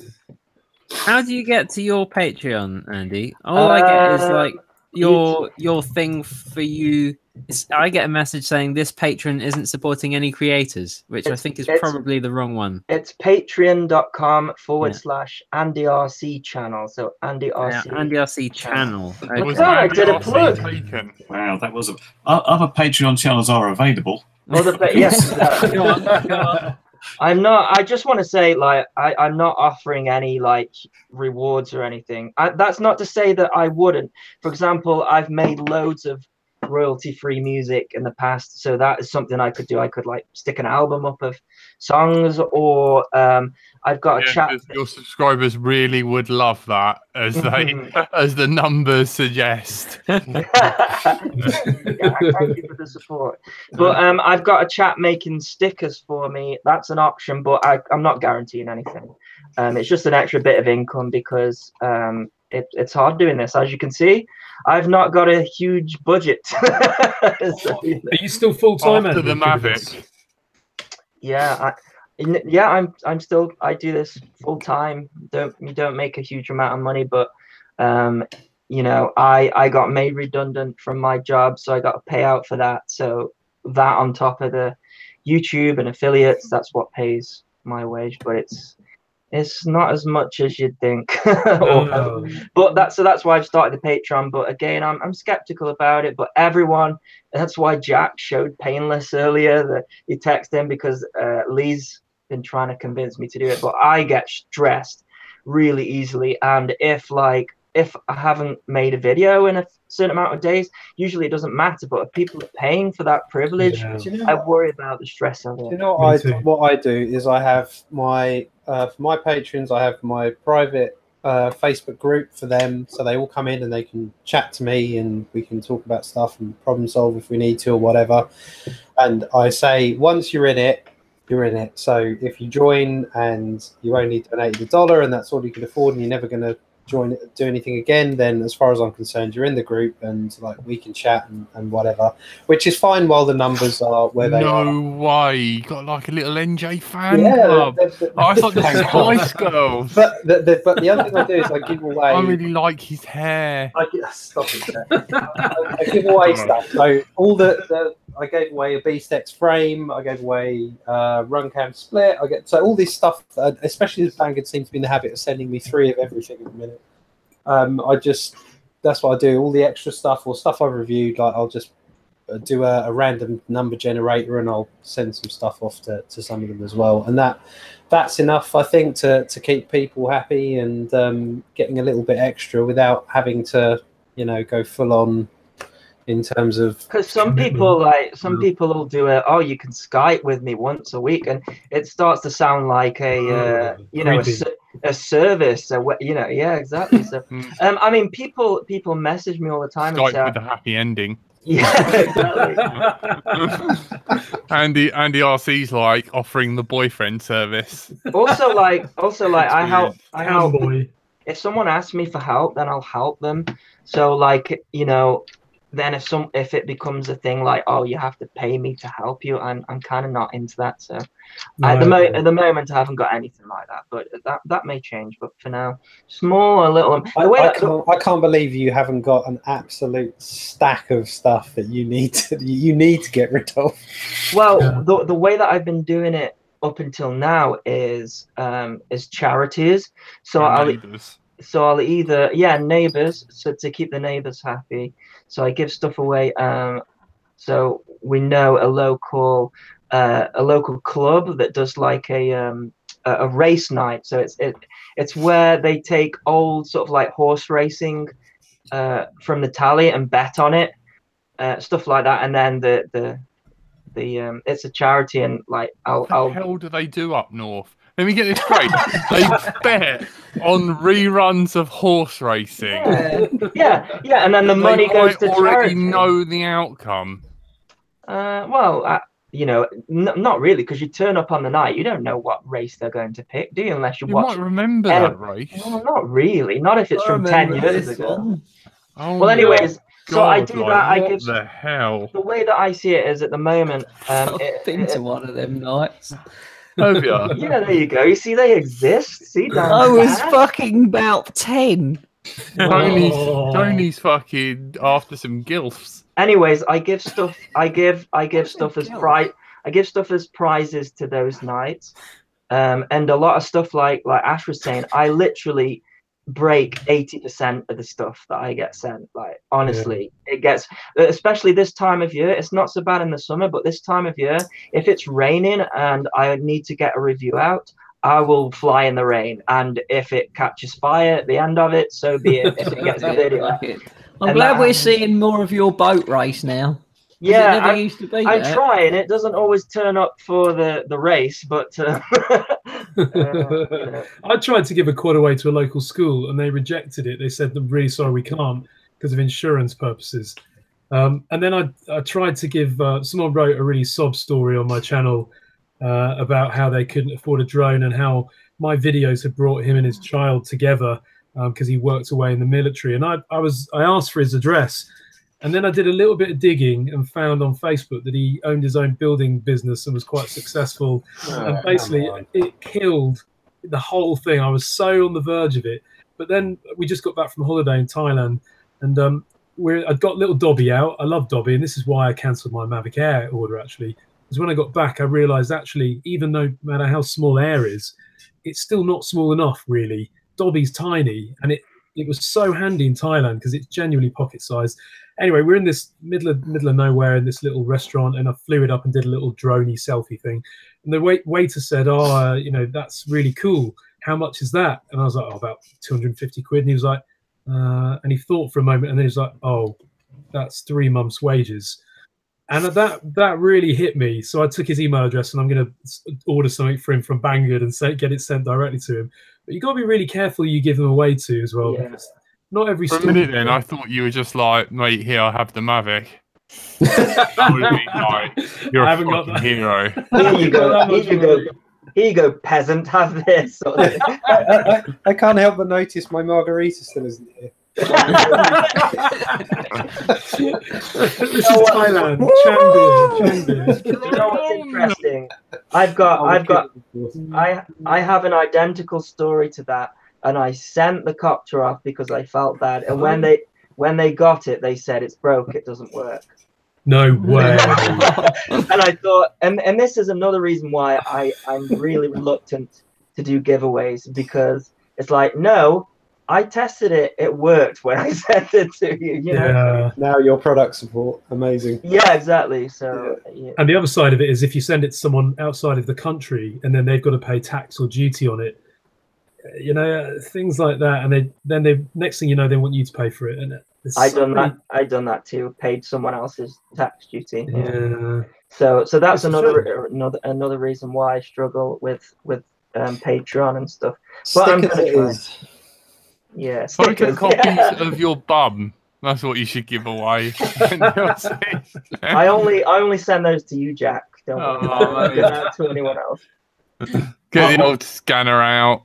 How do you get to your Patreon, Andy? All I get is like your thing for you. I get a message saying this patron isn't supporting any creators, which I think is probably the wrong one. It's patreon.com/AndyRC channel. So Andy RC. Yeah, Andy RC channel. Okay. I did a plug. Wow, that was other Patreon channels are available. Yes. Go on. I'm not. I just want to say, like, I'm not offering any like rewards or anything. That's not to say that I wouldn't. For example, I've made loads of royalty-free music in the past, so that is something I could do. I could like stick an album up of songs, or I've got a chat. Your subscribers really would love that, as as the numbers suggest. Yeah, thank you for the support. But I've got a chat making stickers for me. That's an option, but I'm not guaranteeing anything. It's just an extra bit of income because it's hard doing this. As you can see, I've not got a huge budget. Are you still full time after the Mavic? Yeah, I'm still. I do this full time. You don't make a huge amount of money, but you know, I got made redundant from my job, so I got a payout for that. So that on top of the YouTube and affiliates, that's what pays my wage. But it's not as much as you'd think. But that's why I've started the Patreon. But again, I'm skeptical about it. But everyone, that's why Jack showed Painless earlier. That he texted him because Lee's been trying to convince me to do it. But I get stressed really easily, and if I haven't made a video in a certain amount of days, usually it doesn't matter. But if people are paying for that privilege, I worry about the stress of it. You know what I do is I have my for my patrons, I have my private Facebook group for them, so they all come in and they can chat to me and we can talk about stuff and problem solve if we need to or whatever. And I say once you're in it, you're in it. So if you join and you only donated $1 and that's all you can afford and you're never going to do anything again, then as far as I'm concerned, you're in the group and like we can chat and whatever, which is fine while the numbers are where they are. No way, you got like a little NJ fan club. I thought the Spice Girls. But the other thing I do is I give away. I really like his hair. I give away stuff. So all I gave away a B-Stex frame. I gave away Runcam split. So all this stuff, especially the Vanguard seems to be in the habit of sending me 3 of everything at the minute. That's what I do. All the extra stuff or stuff I've reviewed, like I'll just do a random number generator and I'll send some stuff off to some of them as well. And that's enough, I think, to keep people happy and getting a little bit extra without having to, go full on. In terms of, because some people will do it. Oh, you can Skype with me once a week, and it starts to sound like a a service. So yeah, exactly. So I mean, people message me all the time and Skype say, with a happy ending. yeah, exactly. Andy RC's like offering the boyfriend service. Also, I help. Cowboy. If someone asks me for help, then I'll help them. So like, then if it becomes a thing like, oh, you have to pay me to help you, I'm kind of not into that. So at the moment I haven't got anything like that, but that may change. But for now, small little. I can't believe you haven't got an absolute stack of stuff that you need to get rid of. Well, the way that I've been doing it up until now is charities. So I'll either neighbors, so to keep the neighbors happy. So I give stuff away. So we know a local club that does like a race night. So it's where they take old sort of like horse racing from the tally and bet on it, stuff like that. And then the it's a charity, and like What the hell do they do up north? Let me get this straight. They bet on reruns of horse racing. Yeah, and then the money goes to charity. Already know the outcome. Well, not really, because you turn up on the night, you don't know what race they're going to pick, do you? Unless you watch. You might remember that race. Well, not really. Not if it's from 10 years ago. Oh, well, anyways. God, so I do that. What the hell? The way that I see it is, at the moment, I've been to one of them nights. Have you? Yeah, there you go. You see, they exist. See, I was fucking about 10. Tony's fucking after some gilfs. Anyways, I give stuff as prizes to those nights, and a lot of stuff like Ash was saying, I literally break 80% of the stuff that I get sent. Like, honestly, it gets, especially this time of year. It's not so bad in the summer, but this time of year, if it's raining and I need to get a review out, I will fly in the rain. And if it catches fire at the end of it, so be it. If it gets a video. I'm glad we're seeing more of your boat race now. Yeah, it never used to be I'm trying. It doesn't always turn up for the race, but I tried to give a quad away to a local school, and they rejected it. They said, "I'm really sorry, we can't because of insurance purposes." And then I tried to give. Someone wrote a really sob story on my channel about how they couldn't afford a drone and how my videos had brought him and his child together because he worked away in the military. And I asked for his address. And then I did a little bit of digging and found on Facebook that he owned his own building business and was quite successfd. And basically, it killed the whole thing. I was so on the verge of it. But then we just got back from holiday in Thailand, and I'd got little Dobby out. I love Dobby, and this is why I cancelled my Mavic Air order, actually. Because when I got back, I realised, actually, even though no matter how small Air is, it's still not small enough, really. Dobby's tiny, and it was so handy in Thailand because it's genuinely pocket-sized. Anyway, we're in this middle of nowhere in this little restaurant, and I flew it up and did a little droney selfie thing. And the waiter said, "Oh, that's really cool. How much is that?" And I was like, "Oh, about 250 quid." And he was like, and he thought for a moment, and then he was like, "Oh, that's 3 months' wages." And that really hit me. So I took his email address, and I'm going to order something for him from Banggood and get it sent directly to him. But you got to be really careful who you give them away to as well. Yeah. Because not every For a minute then, I thought you were just like, mate, here, I have the Mavic. That would be like, you're a fucking hero. Here you go. Here you go, peasant. Have this. I can't help but notice my margarita still isn't here. This is Thailand. Changbeer. You know what's interesting? I have an identical story to that, and I sent the copter off because I felt bad. And when they got it, they said it's broke. It doesn't work. No way. And I thought, and this is another reason why I'm really reluctant to do giveaways, because it's like, no, I tested it. It worked when I sent it to you. You know? Now your product support, amazing. Yeah, exactly. So, yeah. And the other side of it is, if you send it to someone outside of the country, and then they've got to pay tax or duty on it, things like that, and then next thing you know, they want you to pay for it. And I done that too. Paid someone else's tax duty. Yeah. So that's another reason why I struggle with Patreon and stuff. But I'm Stickers gonna it try. is. Yeah, Photocopies of your bum. That's what you should give away. I only send those to you, Jack. Don't worry. Oh, I don't send out to anyone else. Get the old scanner out.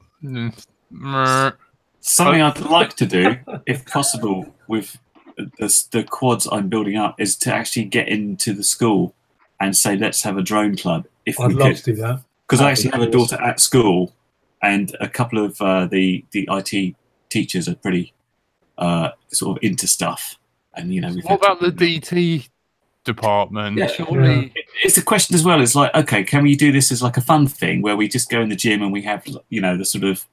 Something I'd like to do, if possible, with the quads I'm building up, is to actually get into the school and say, let's have a drone club. If I'd we love could. to do that. Because I actually have a daughter at school, and a couple of the IT teachers are pretty sort of into stuff. And you know, what about the DT department? Yeah. Surely, it's a question as well. It's like, okay, can we do this as like a fun thing where we just go in the gym and we have, you know, the sort of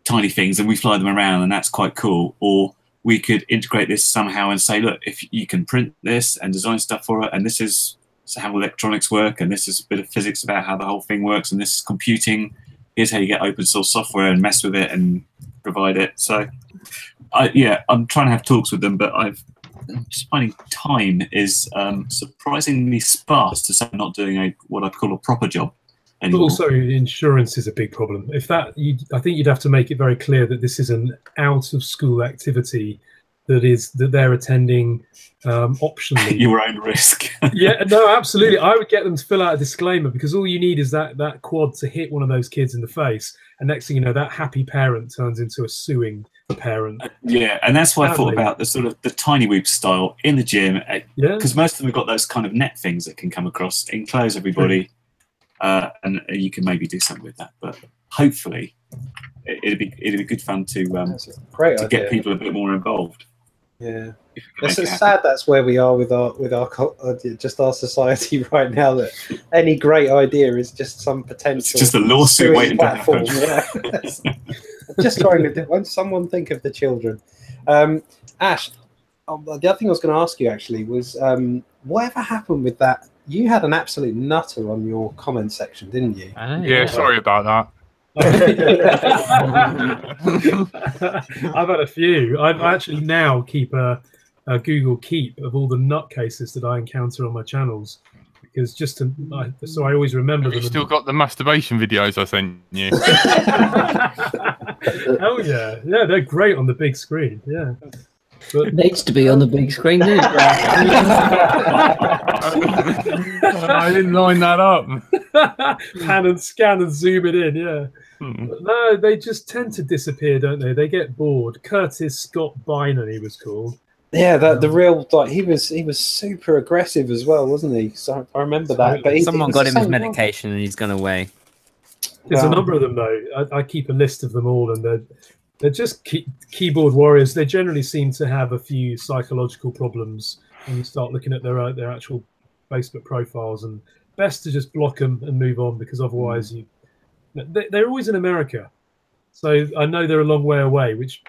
tiny things and we fly them around, and that's quite cool. Or we could integrate this somehow and say, look, if you can print this and design stuff for it, and this is how electronics work, and this is a bit of physics about how the whole thing works, and this is computing. Here's how you get open source software and mess with it and provide it. So, I'm trying to have talks with them, but I'm just finding time is surprisingly sparse to say I'm not doing what I'd call a proper job anymore. But also, insurance is a big problem. If that, I think you'd have to make it very clear that this is an out-of-school activity that they're attending optionally. Your own risk. Yeah, no, absolutely. I would get them to fill out a disclaimer, because all you need is that quad to hit one of those kids in the face, and next thing you know, that happy parent turns into a suing parent. Yeah, and that's why I thought about the sort of the tiny whoop style in the gym, because most of them have got those kind of net things that can come across, enclose everybody, and you can maybe do something with that. But hopefully, it'd be good fun to get people a bit more involved. Yeah, it's sad that's where we are with our society right now. That any great idea is just some potential. It's just a lawsuit waiting to happen. Yeah. Just trying to. Won't someone think of the children? Ash, the other thing I was going to ask you actually was, whatever happened with that? You had an absolute nutter on your comment section, didn't you? Yeah, sorry about that. I've had a few. I actually now keep a Google Keep of all the nutcases that I encounter on my channels, because so I always remember them. You still got the masturbation videos I sent you? Oh yeah, they're great on the big screen. Yeah, but It needs to be on the big screen, doesn't it? I didn't line that up. pan and scan and zoom it in. Yeah. But no, they just tend to disappear, don't they? They get bored. Curtis Scott Bynum, he was called. Yeah, the real he was super aggressive as well, wasn't he? So I remember that. But someone got him his medication and he's gone away. There's a number of them though. I keep a list of them all, and they're just keyboard warriors. They generally seem to have a few psychological problems when you start looking at their actual Facebook profiles, and best to just block them and move on, because otherwise they're always in America, so I know they're a long way away, which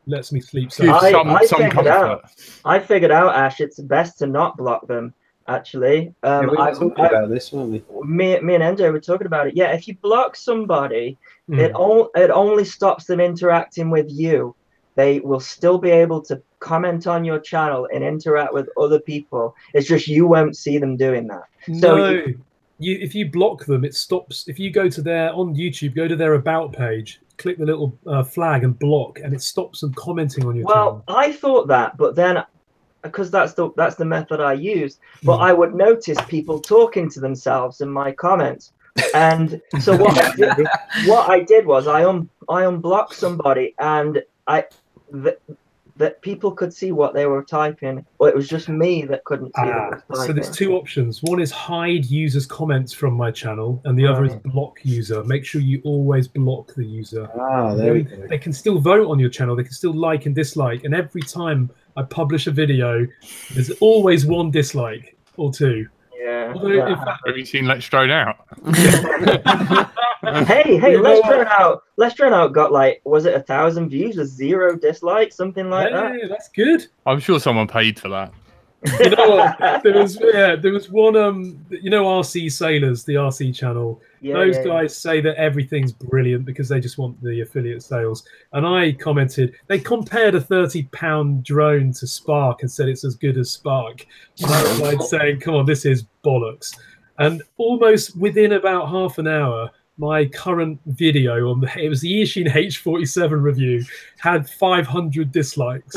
lets me sleep. I figured out, Ash, it's best to not block them. Actually, we were talking about this, weren't we? Me and Endo were talking about it. Yeah, if you block somebody, it only stops them interacting with you. They will still be able to comment on your channel and interact with other people. It's just you won't see them doing that. So if you block them, it stops. If you go to on YouTube, go to their about page, click the little flag and block, and it stops them commenting on your channel. Well, I thought that, but then because that's the method I used, but I would notice people talking to themselves in my comments, and so what I did was I unblocked somebody, and that people could see what they were typing, or it was just me that couldn't see what they were typing. So there's two options. One is hide users' comments from my channel, and the other is block user. Make sure you always block the user. There we go. They can still vote on your channel. They can still like and dislike, and every time I publish a video, there's always one dislike or two. Yeah. Although, in fact, Have you seen Let's Drone Out? Hey, Let's Drone Out got was it 1,000 views with 0 dislikes, something like that? Yeah, that's good. I'm sure someone paid for that. You know what? There was one RC Sailors, the RC channel. Those guys say that everything's brilliant because they just want the affiliate sales. And I commented, they compared a £30 drone to Spark and said it's as good as Spark. And I replied saying, come on, this is bollocks. And almost within about half an hour, my current video on it was the Eachine H47 review had 500 dislikes.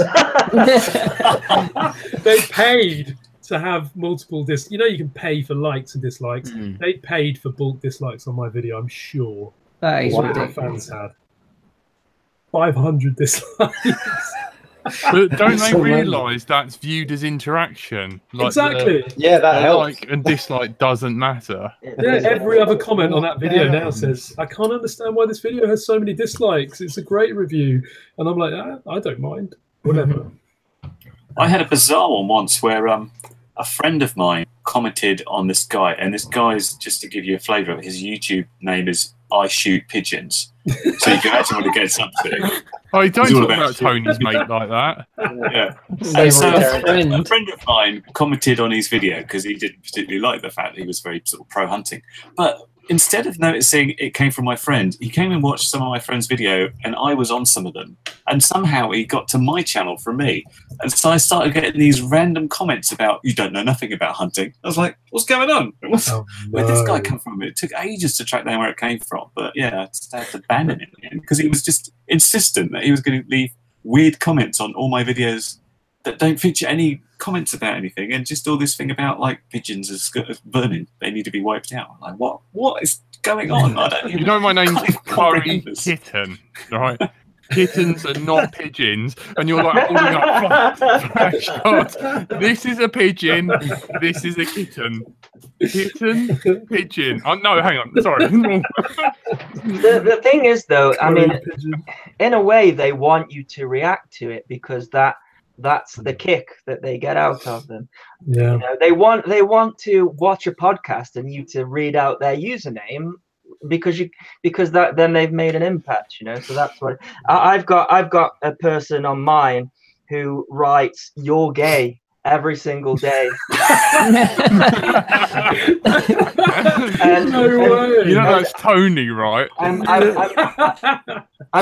They paid to have multiple you can pay for likes and dislikes. They paid for bulk dislikes on my video, I'm sure. That is What ridiculous. fans had 500 dislikes. But don't That's they so realise that's viewed as interaction? Like Exactly. Yeah, that the helps. like and dislike doesn't matter. Yeah, every other comment on that video now says, I can't understand why this video has so many dislikes. It's a great review. And I'm like, I don't mind. Whatever. I had a bizarre one once where a friend of mine commented on this guy, and this guy's, just to give you a flavour of it, his YouTube name is I Shoot Pigeons. So you can actually want to get something. Oh, don't He's all talk about about Tony's mate like that. Yeah. They And so were a friends. friend of mine commented on his video because he didn't particularly like the fact that he was very sort of pro hunting. But instead of noticing it came from my friend, he came and watched some of my friend's video, and I was on some of them. And somehow he got to my channel from me. And so I started getting these random comments about, you don't know nothing about hunting. I was like, what's going on? Where did this guy come from? It took ages to track down where it came from. But yeah, I just had to ban him in the end because he was just insistent that he was going to leave weird comments on all my videos that don't feature any comments about anything, and just all this thing about like pigeons as burning, they need to be wiped out. I'm like, what is going on? I don't You know my name's can't even Curry comprehend this. Kitten, right? Kittens are not pigeons, and you're like holding up flash cards. This is a pigeon. This is a kitten. Kitten, pigeon. Oh no, hang on. Sorry. The thing is, though, I mean, in a way, they want you to react to it because that's the kick that they get out of them. Yeah. You know, they want to watch a podcast and you to read out their username because then they've made an impact. You know, so that's what I've got a person on mine who writes "You're gay" every single day. No way. You know that's Tony, right? I'm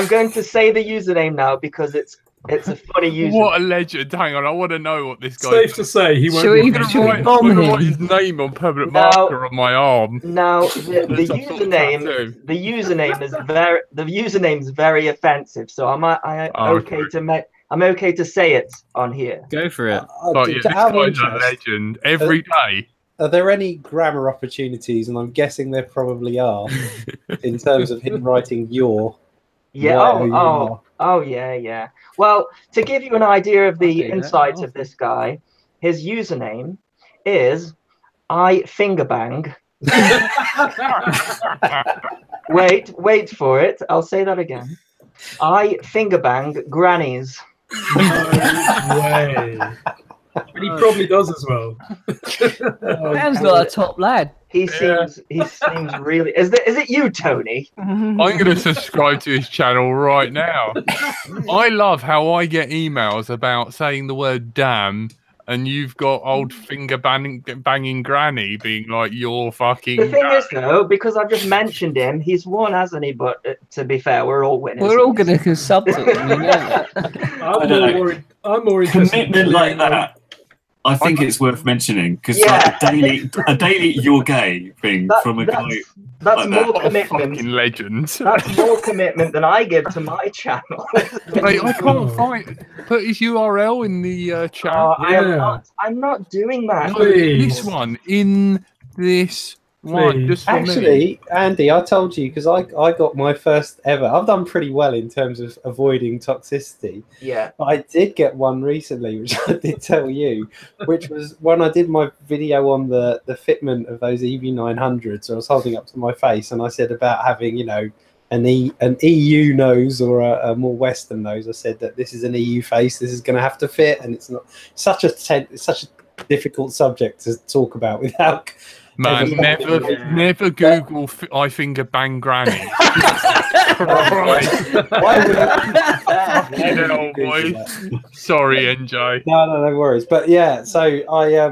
going to say the username now because it's a funny username. What a legend! Hang on, I want to know what this guy. Safe to say, he won't Should be we- I'm should we gonna bomb write him? his name on permanent No. marker on my arm. Now the There's some sort of tattoo. username is very offensive. So I'm okay I'm okay to say it on here. Go for it. But yeah, this Out of guy's a interest, legend. Every day. are there any grammar opportunities? And I'm guessing there probably are in terms of him writing your. Yeah. Oh yeah. Well, to give you an idea of the Okay, that's insight of this guy, his username is I fingerbang. Wait for it. I'll say that again. I fingerbang grannies. No way. And he probably does as well. Man's got a top lad. He seems really. Is it you, Tony? I'm going to subscribe to his channel right now. I love how I get emails about saying the word damn, and you've got old finger banging granny being like, you're fucking. The thing is, though, because I've just mentioned him, he's won, hasn't he? But to be fair, we're all winners. We're all going to sub to him, you know that. I'm more interested. Commitment like that, I think it's worth mentioning because Yeah. like a daily "you're gay" thing from a guy. That's like more that. commitment. Fucking legend. That's more commitment than I give to my channel. Mate, I can't find. Put his URL in the chat. I'm not doing that. No, please. this one in this one. Please. Just for me. Actually, Andy, I told you because I got my first ever. I've done pretty well in terms of avoiding toxicity. Yeah. But I did get one recently, which I did tell you, which was when I did my video on the fitment of those EV900s. I was holding up to my face, and I said about having, an EU nose or a more Western nose. I said that this is an EU face. This is going to have to fit, and it's not such a difficult subject to talk about without. Man, never Google I finger bang granny. Why would Hell, boy. Sorry, NJ. No worries. But yeah, so I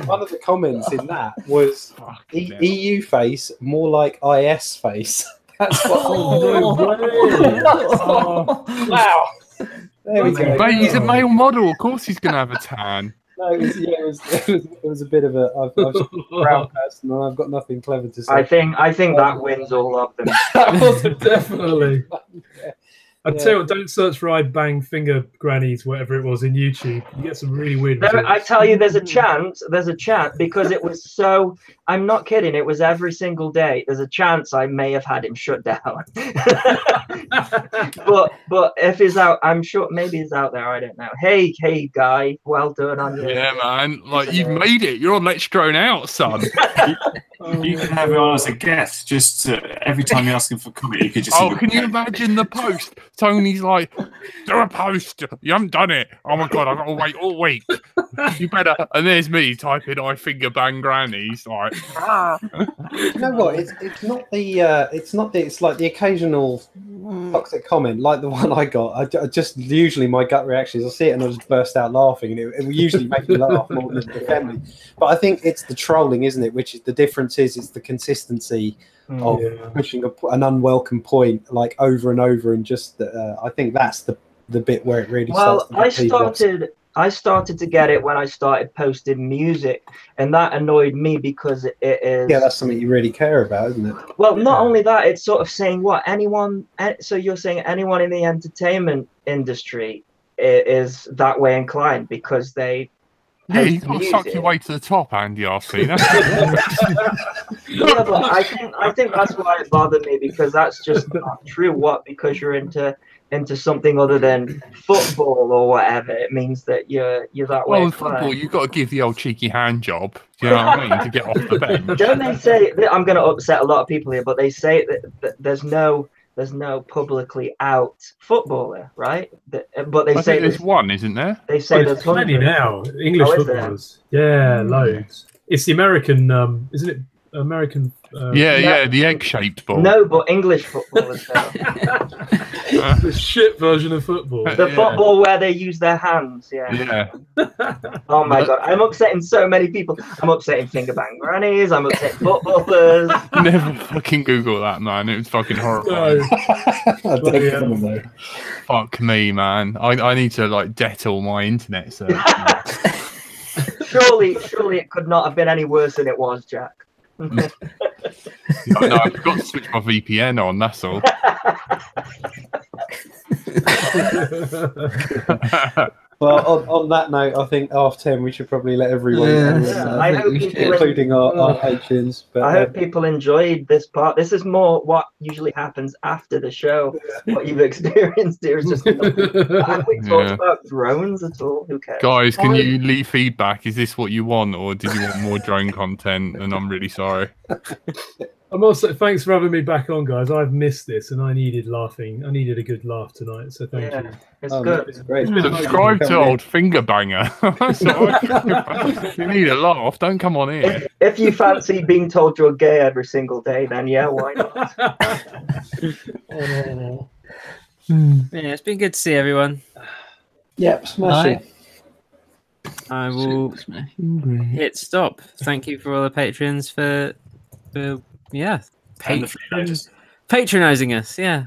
one of the comments in that was EU face more like IS face. That's what. Oh, Wow. There we go. Mate, he's a male model. Of course, he's gonna have a tan. No, it was a bit of a. I've just a brown person, and I've got nothing clever to say. I think that wins all of them. Definitely. I tell you what, don't search for "I bang finger grannies," whatever it was in YouTube. You get some really weird. There, I tell you, there's a chance because it was so. I'm not kidding. It was every single day. There's a chance I may have had him shut down. but if he's out, I'm sure maybe he's out there. I don't know. Hey, guy, well done on you. Yeah, man. Like you've made it. You're on Let's Drone Out, son. You can have him on as a guest. Just every time you ask him for comment, you could just. Oh, can you imagine the post? Tony's like, do a post. You haven't done it. Oh my god, I've got to wait all week. You better. And there's me typing "I finger bang grannies." Like, you know what? It's not the. It's like the occasional toxic comment, like the one I got. I just usually my gut reaction is I'll see it and I'll just burst out laughing, and it will usually make me laugh more than defend me. But I think it's the trolling, isn't it? Which is the difference. It's the consistency of pushing an unwelcome point like over and over, and just I think that's the bit where it really starts to I started to get it when I started posting music, and that annoyed me because it is that's something you really care about, isn't it? Well, not only that, it's sort of saying so you're saying anyone in the entertainment industry is that way inclined because they you got to suck your way to the top, Andy RC. Yeah, but I think that's why it bothered me, because that's just not true. Because you're into something other than football or whatever, it means that you're that way. Well, in football, you've got to give the old cheeky hand job. Do you know what I mean? To get off the bench. Don't they say? I'm going to upset a lot of people here, but they say that there's no publicly out footballer, right? But they say there's one, isn't there? They say there's plenty now. English footballers, loads. It's the American, isn't it? American. The egg-shaped ball. No, but English footballers. The shit version of football. The football where they use their hands. Yeah. Oh my god, I'm upsetting so many people. I'm upsetting finger bang grannies. I'm upsetting footballers. Never fucking Google that, man. It was fucking horrifying. No. Fuck me, man. I need to like Dettol my internet search. Surely it could not have been any worse than it was, Jack. No, I forgot to switch my VPN on, that's all. Well, on that note, I think after 10 we should probably let everyone, I hope including our patrons. But, I hope people enjoyed this part. This is more what usually happens after the show. What you've experienced here is just have we talked about drones at all? Who cares? Guys, can you leave feedback? Is this what you want, or did you want more drone content? And I'm really sorry. I'm also thanks for having me back on, guys. I've missed this, and I needed laughing. I needed a good laugh tonight, so thank you. It's good. It's great. Subscribe to Old Finger Banger. If you need a laugh, don't come on here. If you fancy being told you're gay every single day, then yeah, why not? It's been good to see everyone. Yep, smash it. I will hit stop. Thank you for all the patrons for patronizing us. Yeah.